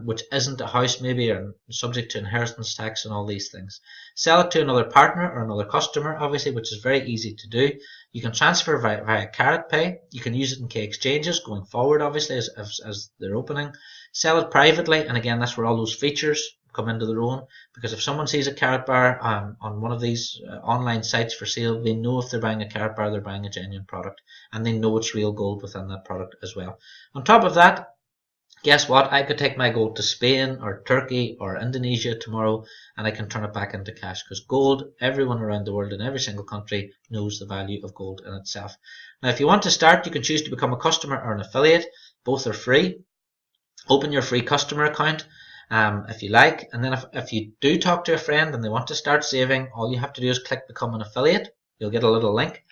Which isn't a house maybe, or subject to inheritance tax and all these things. Sell it to another partner or another customer, obviously, which is very easy to do. You can transfer via KaratPay. You can use it in K-Exchanges going forward, obviously, as they're opening. Sell it privately, and again, that's where all those features come into their own, because if someone sees a Karatbar on one of these online sites for sale, they know if they're buying a Karatbar, they're buying a genuine product, and they know it's real gold within that product as well. On top of that, Guess what? I could take my gold to Spain or Turkey or Indonesia tomorrow and I can turn it back into cash, because gold, everyone around the world in every single country knows the value of gold in itself. Now, if you want to start, you can choose to become a customer or an affiliate. Both are free. Open your free customer account if you like, and then if you do talk to a friend and they want to start saving, all you have to do is click become an affiliate. You'll get a little link.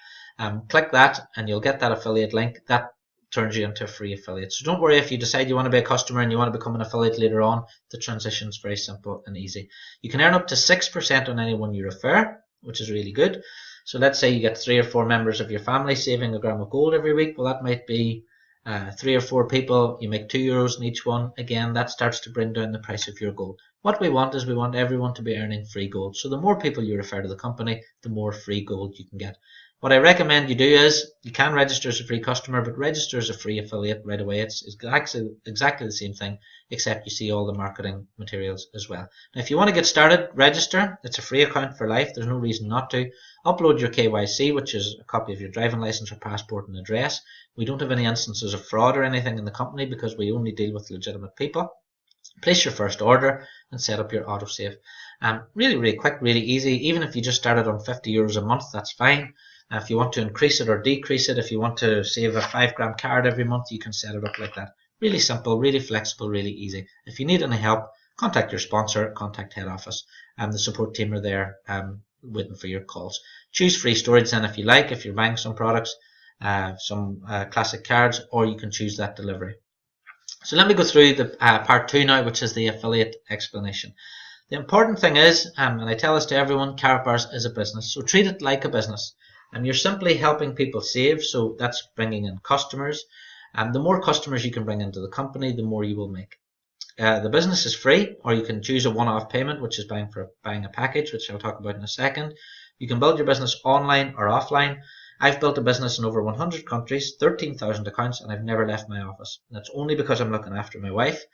Click that and you'll get that affiliate link. That turns you into a free affiliate. So don't worry if you decide you want to be a customer and you want to become an affiliate later on. The transition is very simple and easy. You can earn up to 6% on anyone you refer, which is really good. So let's say you get 3 or 4 members of your family saving a gram of gold every week. Well, that might be 3 or 4 people. You make €2 in each one. Again, that starts to bring down the price of your gold. What we want is we want everyone to be earning free gold. So the more people you refer to the company, the more free gold you can get. What I recommend you do is, you can register as a free customer, but register as a free affiliate right away. It's exactly the same thing, except you see all the marketing materials as well. Now, if you want to get started, register. It's a free account for life. There's no reason not to. Upload your KYC, which is a copy of your driving license or passport and address. We don't have any instances of fraud or anything in the company because we only deal with legitimate people. Place your first order and set up your autosave. Really, really quick, really easy. Even if you just started on €50 a month, that's fine. If you want to increase it or decrease it, if you want to save a 5-gram card every month, you can set it up like that. Really simple, really flexible, really easy. If you need any help, contact your sponsor, contact head office, and the support team are there waiting for your calls. Choose free storage then if you like, if you're buying some products, some classic cards, or you can choose that delivery. So let me go through the part 2 now, which is the affiliate explanation. The important thing is, and I tell this to everyone, Karatbars is a business, so treat it like a business. You're simply helping people save, so that's bringing in customers. The more customers you can bring into the company, the more you will make. The business is free, or you can choose a one-off payment, which is buying a package, which I'll talk about in a second. You can build your business online or offline. I've built a business in over 100 countries, 13,000 accounts, and I've never left my office. And that's only because I'm looking after my wife.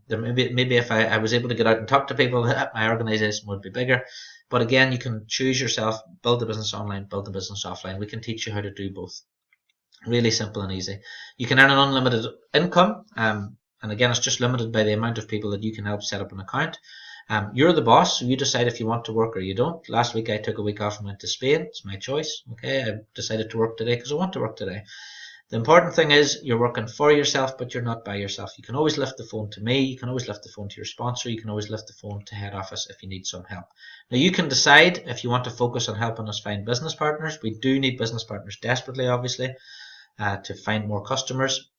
Maybe if I was able to get out and talk to people, my organization would be bigger. But again, you can choose yourself, build the business online, build the business offline. We can teach you how to do both. Really simple and easy. You can earn an unlimited income, and again, it's just limited by the amount of people that you can help set up an account. You're the boss, so you decide if you want to work or you don't. Last week I took a week off and went to Spain. It's my choice. Okay, I decided to work today because I want to work today. The important thing is you're working for yourself, but you're not by yourself. You can always lift the phone to me. You can always lift the phone to your sponsor. You can always lift the phone to head office if you need some help. Now, you can decide if you want to focus on helping us find business partners. We do need business partners desperately, obviously, to find more customers.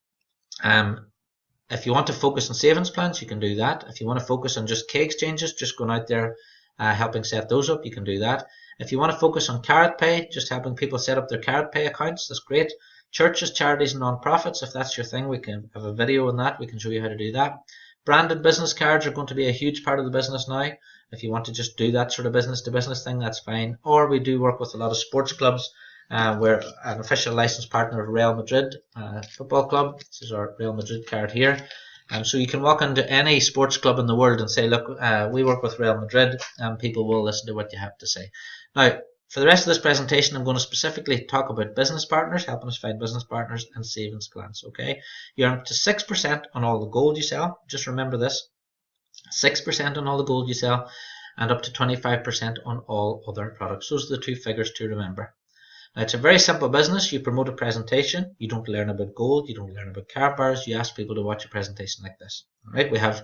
If you want to focus on savings plans, you can do that. If you want to focus on just key exchanges, just going out there helping set those up, you can do that. If you want to focus on Karatpay, just helping people set up their Karatpay accounts, that's great. Churches, charities, and non-profits, if that's your thing, we can have a video on that. We can show you how to do that. Branded business cards are going to be a huge part of the business now. If you want to just do that sort of business-to-business thing, that's fine. Or we do work with a lot of sports clubs. We're an official licensed partner of Real Madrid Football Club. This is our Real Madrid card here. So you can walk into any sports club in the world and say, look, we work with Real Madrid, and people will listen to what you have to say. Now, for the rest of this presentation, I'm going to specifically talk about business partners, helping us find business partners, and savings plans. Okay, you earn up to 6% on all the gold you sell. Just remember this: 6% on all the gold you sell, and up to 25% on all other products. Those are the 2 figures to remember. Now, it's a very simple business. You promote a presentation. You don't learn about gold. You don't learn about Karatbars. You ask people to watch a presentation like this. All right, we have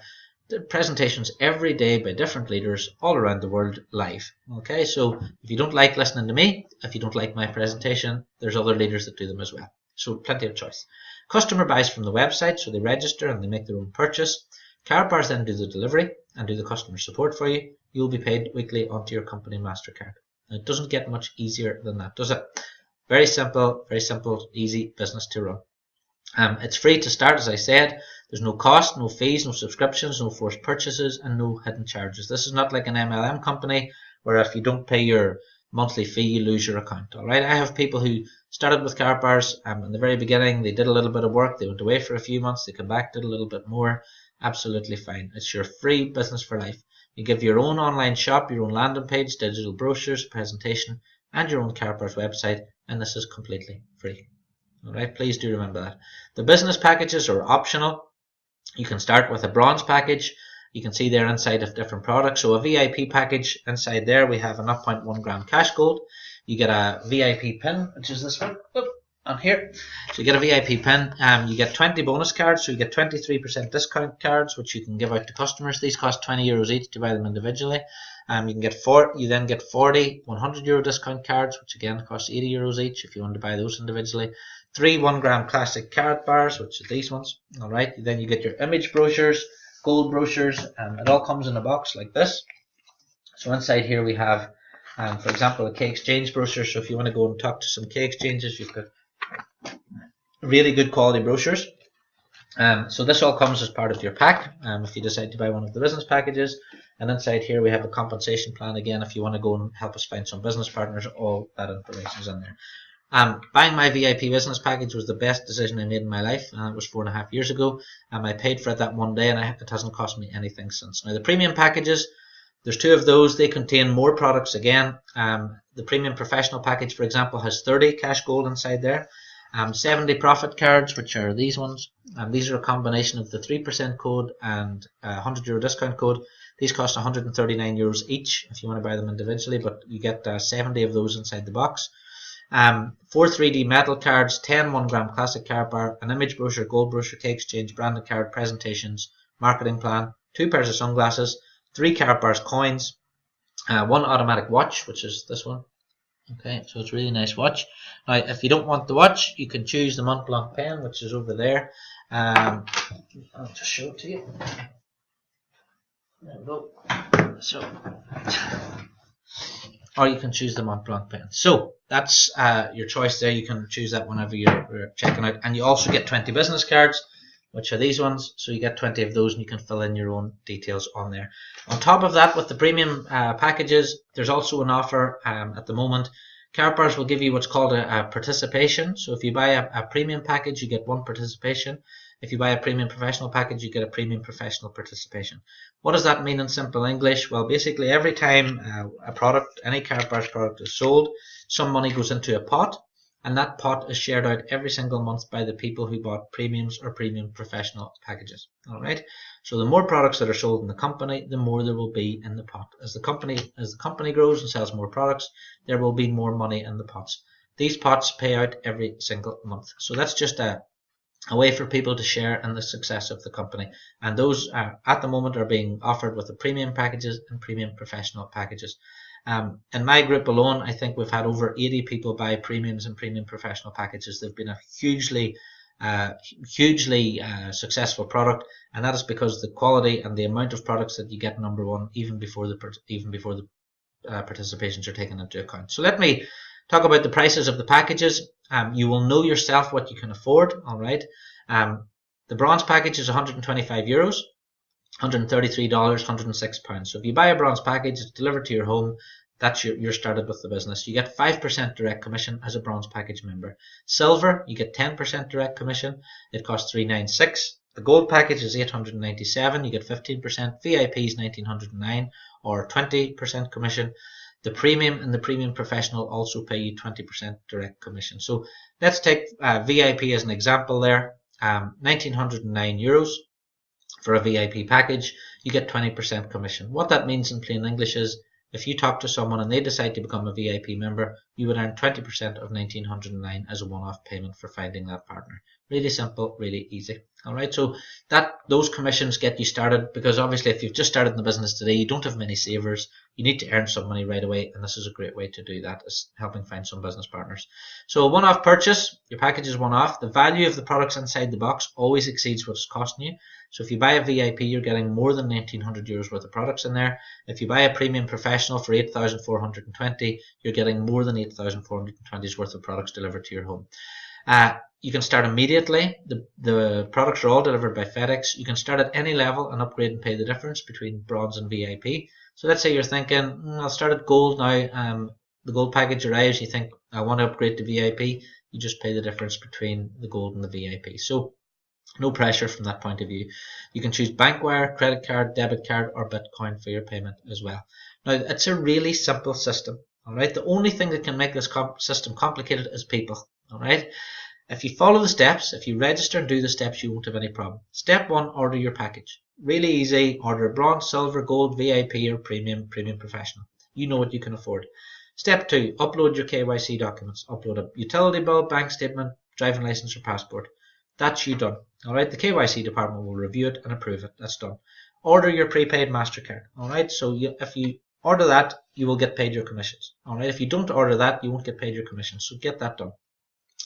presentations every day by different leaders all around the world live. Okay, so if you don't like listening to me, if you don't like my presentation, there's other leaders that do them as well. So plenty of choice. Customer buys from the website, so they register and they make their own purchase. Karatbars then do the delivery and do the customer support for you. You'll be paid weekly onto your company MasterCard. Now, it doesn't get much easier than that, does it? Very simple, easy business to run. It's free to start, as I said. There's no cost, no fees, no subscriptions, no forced purchases, and no hidden charges. This is not like an MLM company where if you don't pay your monthly fee, you lose your account. All right, I have people who started with Karatbars in the very beginning. They did a little bit of work. They went away for a few months. They come back, did a little bit more. Absolutely fine. It's your free business for life. You give your own online shop, your own landing page, digital brochures, presentation, and your own Karatbars website, and this is completely free. All right, please do remember that. The business packages are optional. You can start with a bronze package. You can see there inside of different products. So a VIP package, inside there we have a 0.1 gram cash gold. You get a VIP pin, which is this one on here. So you get a VIP pin. You get 20 bonus cards. So you get 23% discount cards, which you can give out to customers. These cost €20 each to buy them individually. You then get 40 €100 discount cards, which again cost €80 each if you want to buy those individually. 3 1 gram classic Karatbars, which are these ones. Alright, then you get your image brochures, gold brochures, and it all comes in a box like this. So inside here we have, for example, a key exchange brochure. So if you want to go and talk to some key exchanges, you've got really good quality brochures. So this all comes as part of your pack if you decide to buy one of the business packages. And inside here we have a compensation plan again if you want to go and help us find some business partners. All that information is in there. Buying my VIP business package was the best decision I made in my life. It was 4.5 years ago. I paid for it that one day, and it hasn't cost me anything since. Now the premium packages, there's 2 of those. They contain more products again. The premium professional package, for example, has 30 cash gold inside there. 70 profit cards, which are these ones. These are a combination of the 3% code and €100 discount code. These cost €139 each if you want to buy them individually, but you get 70 of those inside the box. 4 3D metal cards, 10 1 gram classic Karatbar, an image brochure, gold brochure, key exchange, branded card, presentations, marketing plan, 2 pairs of sunglasses, 3 Karatbars coins, 1 automatic watch, which is this one. Okay, so it's a really nice watch. Now, if you don't want the watch, you can choose the Mont Blanc pen, which is over there. I'll just show it to you. There we go. So, or you can choose the Mont Blanc pen. So that's your choice there. You can choose that whenever you're checking out. And you also get 20 business cards, which are these ones. So you get 20 of those, and you can fill in your own details on there. On top of that, with the premium packages, there's also an offer at the moment. Karatbars will give you what's called a participation. So if you buy a premium package, you get 1 participation. If you buy a premium professional package, you get a premium professional participation. What does that mean in simple English? Well, basically every time a product, any Karatbars product is sold, some money goes into a pot, and that pot is shared out every single month by the people who bought premiums or premium professional packages. Alright, so the more products that are sold in the company, the more there will be in the pot. As the company grows and sells more products, there will be more money in the pots. These pots pay out every single month. So that's just a way for people to share in the success of the company. And those at the moment are being offered with the premium packages and premium professional packages. In my group alone, I think we've had over 80 people buy premiums and premium professional packages. They've been a hugely successful product, and that is because the quality and the amount of products that you get, number one, even before the participations are taken into account. So let me talk about the prices of the packages. You will know yourself what you can afford. All right. The bronze package is €125, $133, £106. So if you buy a bronze package, it's delivered to your home. That's you're started with the business. You get 5% direct commission as a bronze package member. Silver, you get 10% direct commission. It costs $396. The gold package is $897. You get 15%. VIP is $1,909 or 20% commission. The premium and the premium professional also pay you 20% direct commission. So let's take VIP as an example there. €1,909 for a VIP package. You get 20% commission. What that means in plain English is, if you talk to someone and they decide to become a VIP member, you would earn 20% of $1,909 as a one-off payment for finding that partner. Really simple, really easy. Alright, so those commissions get you started, because obviously if you've just started in the business today, you don't have many savers, you need to earn some money right away, and this is a great way to do that, is helping find some business partners. So a one-off purchase, your package is one-off. The value of the products inside the box always exceeds what it's costing you. So if you buy a VIP, you're getting more than €1,900 worth of products in there. If you buy a premium professional for $8,420, you're getting more than $8,420 worth of products delivered to your home. You can start immediately. The products are all delivered by FedEx. You can start at any level and upgrade and pay the difference between bronze and VIP. So let's say you're thinking, I'll start at gold now. The gold package arrives. You think, I want to upgrade to VIP. You just pay the difference between the gold and the VIP. So no pressure from that point of view. You can choose bank wire, credit card, debit card, or Bitcoin for your payment as well. Now, it's a really simple system. All right. The only thing that can make this system complicated is people. All right. If you follow the steps, if you register and do the steps, you won't have any problem. Step 1, order your package. Really easy. Order bronze, silver, gold, VIP or premium professional. You know what you can afford. Step 2, upload your KYC documents. Upload a utility bill, bank statement, driving license or passport. That's you done. Alright, the KYC department will review it and approve it. That's done. Order your prepaid MasterCard. Alright, so if you order that, you will get paid your commissions. Alright, if you don't order that, you won't get paid your commissions. So get that done.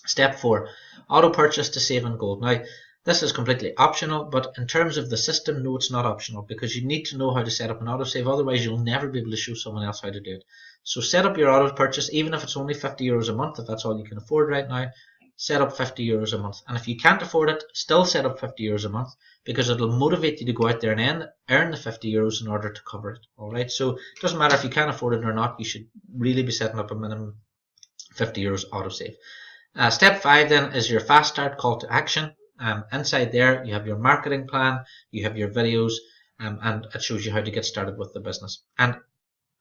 Step 4, auto purchase to save in gold. Now, this is completely optional, but in terms of the system, no, it's not optional, because you need to know how to set up an autosave. Otherwise, you'll never be able to show someone else how to do it. So set up your auto purchase, even if it's only €50 a month, if that's all you can afford right now. Set up €50 a month. And if you can't afford it, still set up €50 a month, because it'll motivate you to go out there and earn the €50 in order to cover it. Alright, so it doesn't matter if you can't afford it or not, you should really be setting up a minimum €50 autosave. Step 5 then is your fast start call to action. Inside there you have your marketing plan, you have your videos, and it shows you how to get started with the business. And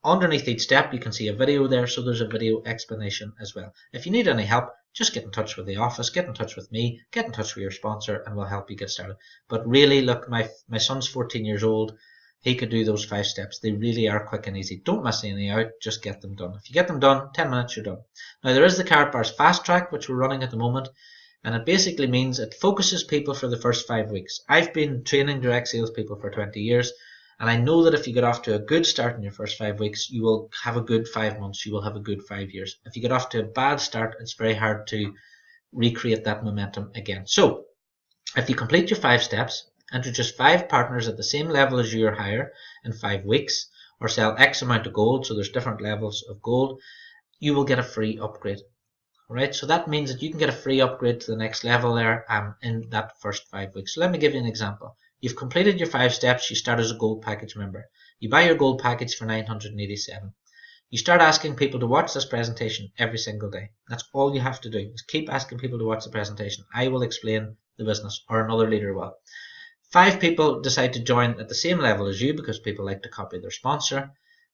underneath each step you can see a video there, so there's a video explanation as well. If you need any help, just get in touch with the office, get in touch with me, get in touch with your sponsor, and we'll help you get started. But really, look, my son's 14 years old. He could do those 5 steps. They really are quick and easy. Don't miss anything out. Just get them done. If you get them done, 10 minutes, you're done. Now, there is the Karatbars Fast Track, which we're running at the moment. And it basically means it focuses people for the first 5 weeks. I've been training direct sales people for 20 years. And I know that if you get off to a good start in your first 5 weeks, you will have a good 5 months. You will have a good 5 years. If you get off to a bad start, it's very hard to recreate that momentum again. So, if you complete your 5 steps, introduce 5 partners at the same level as you or higher in 5 weeks, or sell X amount of gold, so there's different levels of gold, you will get a free upgrade. Alright, so that means that you can get a free upgrade to the next level there in that first 5 weeks. So let me give you an example. You've completed your 5 steps, you start as a gold package member. You buy your gold package for $987. You start asking people to watch this presentation every single day. That's all you have to do, is keep asking people to watch the presentation. I will explain the business, or another leader will. 5 people decide to join at the same level as you, because people like to copy their sponsor.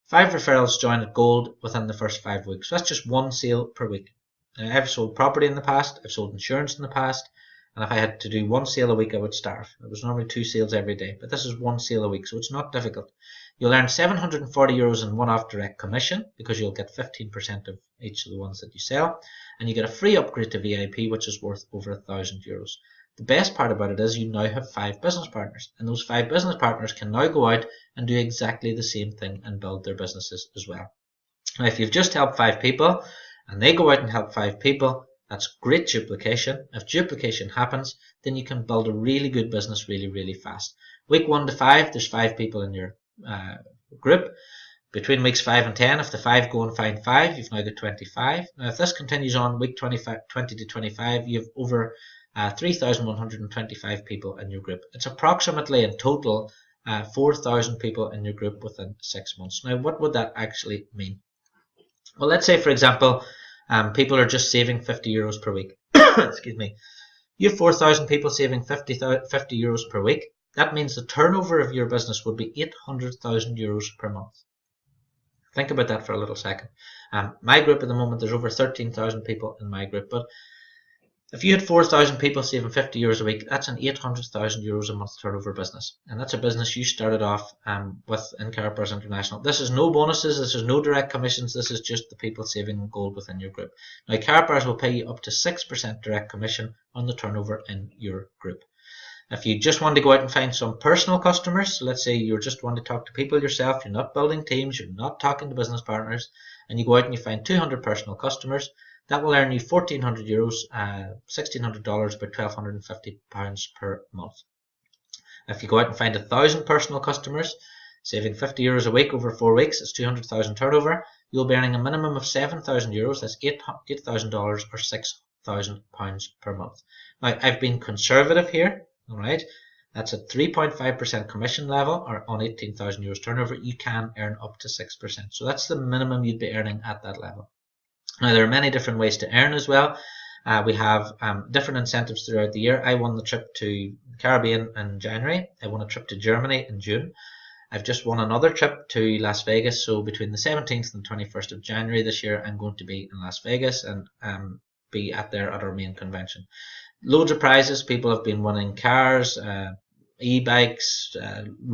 5 referrals join at gold within the first 5 weeks. So that's just 1 sale per week. Now, I've sold property in the past, I've sold insurance in the past, and if I had to do 1 sale a week, I would starve. It was normally 2 sales every day, but this is 1 sale a week, so it's not difficult. You'll earn €740 in one-off direct commission, because you'll get 15% of each of the ones that you sell, and you get a free upgrade to VIP, which is worth over €1,000. The best part about it is you now have 5 business partners, and those 5 business partners can now go out and do exactly the same thing and build their businesses as well. Now, if you've just helped 5 people, and they go out and help 5 people, that's great duplication. If duplication happens, then you can build a really good business really, really fast. Week 1 to 5, there's 5 people in your group. Between weeks 5 and 10, if the 5 go and find 5, you've now got 25. Now, if this continues on week 20 to 25, you have over 3,125 people in your group. It's approximately in total 4,000 people in your group within 6 months. Now, what would that actually mean? Well, let's say, for example, people are just saving €50 per week. Excuse me. You have 4,000 people saving €50 per week. That means the turnover of your business would be €800,000 per month. Think about that for a little second. My group at the moment, there's over 13,000 people in my group, but if you had 4,000 people saving €50 a week, that's an €800,000 a month turnover business. And that's a business you started off with in Karatbars International. This is no bonuses, this is no direct commissions, this is just the people saving gold within your group. Now, Karatbars will pay you up to 6% direct commission on the turnover in your group. If you just want to go out and find some personal customers, so let's say you just want to talk to people yourself, you're not building teams, you're not talking to business partners, and you go out and you find 200 personal customers, that will earn you €1,400, $1,600, about £1,250 per month. If you go out and find 1,000 personal customers, saving €50 a week over 4 weeks, it's 200,000 turnover, you'll be earning a minimum of €7,000, that's $8,000 or £6,000 per month. Now, I've been conservative here, alright, that's a 3.5% commission level, or on €18,000 turnover, you can earn up to 6%. So that's the minimum you'd be earning at that level. Now, there are many different ways to earn as well. We have different incentives throughout the year. I won the trip to the Caribbean in January. I won a trip to Germany in June. I've just won another trip to Las Vegas. So between the 17th and 21st of January this year, I'm going to be in Las Vegas. And be at our main convention. Loads of prizes. People have been winning cars, e-bikes,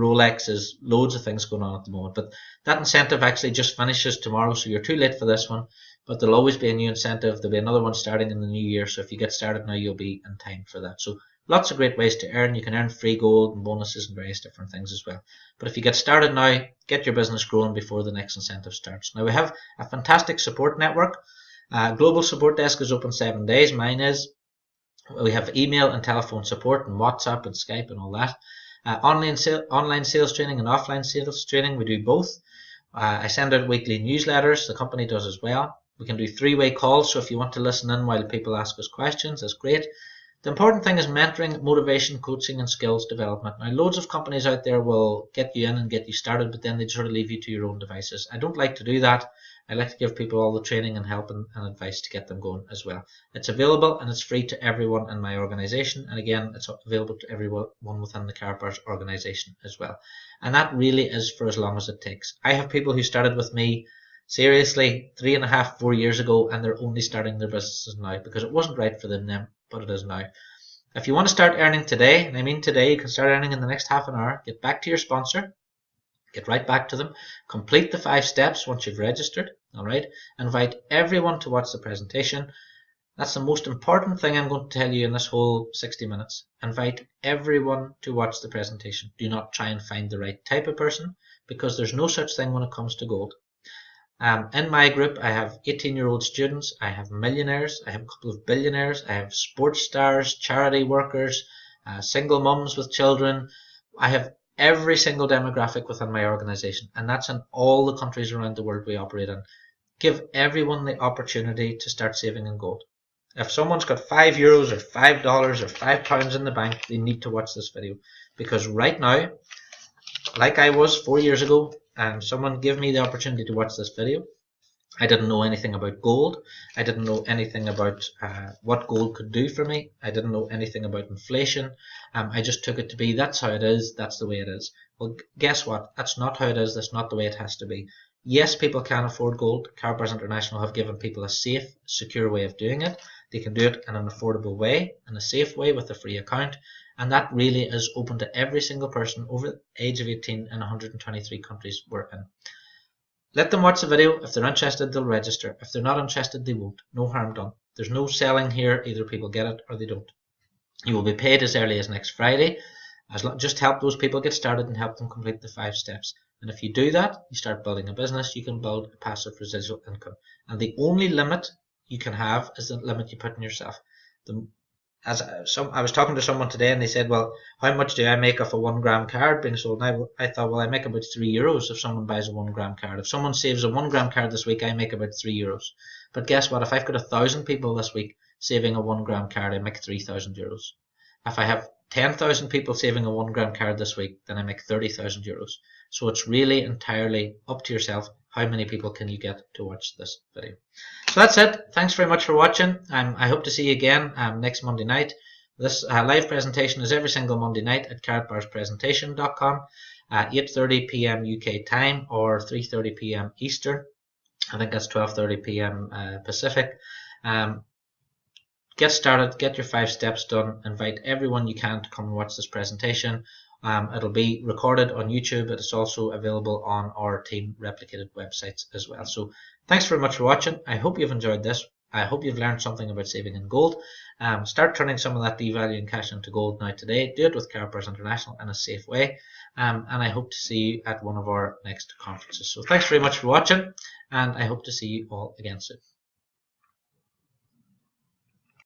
Rolexes, loads of things going on at the moment. But that incentive actually just finishes tomorrow, so you're too late for this one. But there'll always be a new incentive. There'll be another one starting in the new year, so if you get started now, you'll be in time for that. So lots of great ways to earn. You can earn free gold and bonuses and various different things as well. But if you get started now, get your business growing before the next incentive starts. Now we have a fantastic support network. Global support desk is open 7 days. Mine is. We have email and telephone support and WhatsApp and Skype and all that. Online sales training and offline sales training, we do both. I send out weekly newsletters. The company does as well. We can do 3-way calls, so if you want to listen in while people ask us questions, that's great. The important thing is mentoring, motivation, coaching, and skills development. Now, loads of companies out there will get you in and get you started, but then they sort of leave you to your own devices. I don't like to do that. I like to give people all the training and help and advice to get them going as well. It's available and it's free to everyone in my organization. And again, it's available to everyone within the Karatbars organization as well. And that really is for as long as it takes. I have people who started with me seriously 3.5, 4 years ago, and they're only starting their businesses now because it wasn't right for them then, but it is now. If you want to start earning today, and I mean today, you can start earning in the next half an hour. Get back to your sponsor. Get right back to them. Complete the 5 steps once you've registered. All right. Invite everyone to watch the presentation. That's the most important thing I'm going to tell you in this whole 60 minutes. Invite everyone to watch the presentation. Do not try and find the right type of person, because there's no such thing when it comes to gold. In my group, I have 18-year-old students, I have millionaires, I have a couple of billionaires, I have sports stars, charity workers, single mums with children. I have every single demographic within my organization, and that's in all the countries around the world we operate in. Give everyone the opportunity to start saving in gold. If someone's got €5 or $5 or £5 in the bank, they need to watch this video, because right now, like I was 4 years ago, someone gave me the opportunity to watch this video. I didn't know anything about gold. I didn't know anything about what gold could do for me. I didn't know anything about inflation. I just took it to be, that's how it is, that's the way it is. Well, guess what? That's not how it is, that's not the way it has to be. Yes, people can afford gold. Karatbars International have given people a safe, secure way of doing it. They can do it in an affordable way, in a safe way with a free account. And that really is open to every single person over the age of 18 in 123 countries we're in. Let them watch the video. If they're interested, they'll register. If they're not interested, they won't. No harm done. There's no selling here. Either people get it or they don't. You will be paid as early as next Friday. Just help those people get started and help them complete the 5 steps. And if you do that, you start building a business, you can build a passive residual income. And the only limit you can have is the limit you put on yourself. I was talking to someone today and they said, well, how much do I make off a 1 gram card being sold? And I thought, well, I make about €3 if someone buys a 1 gram card. If someone saves a 1 gram card this week, I make about €3. But guess what? If I've got 1,000 people this week saving a 1 gram card, I make €3,000. If I have 10,000 people saving a 1 gram card this week, then I make €30,000. So it's really entirely up to yourself. How many people can you get to watch this video? So that's it. Thanks very much for watching. I hope to see you again next Monday night. This live presentation is every single Monday night at karatbarspresentation.com at 8:30 p.m. UK time or 3:30 p.m. Eastern. I think that's 12:30 p.m. Pacific. Get started, get your 5 steps done, invite everyone you can to come and watch this presentation. It'll be recorded on YouTube, but it's also available on our team replicated websites as well. So thanks very much for watching. I hope you've enjoyed this. I hope you've learned something about saving in gold. Start turning some of that devaluing cash into gold now today. Do it with Karatbars International in a safe way. And I hope to see you at one of our next conferences. So thanks very much for watching, and I hope to see you all again soon.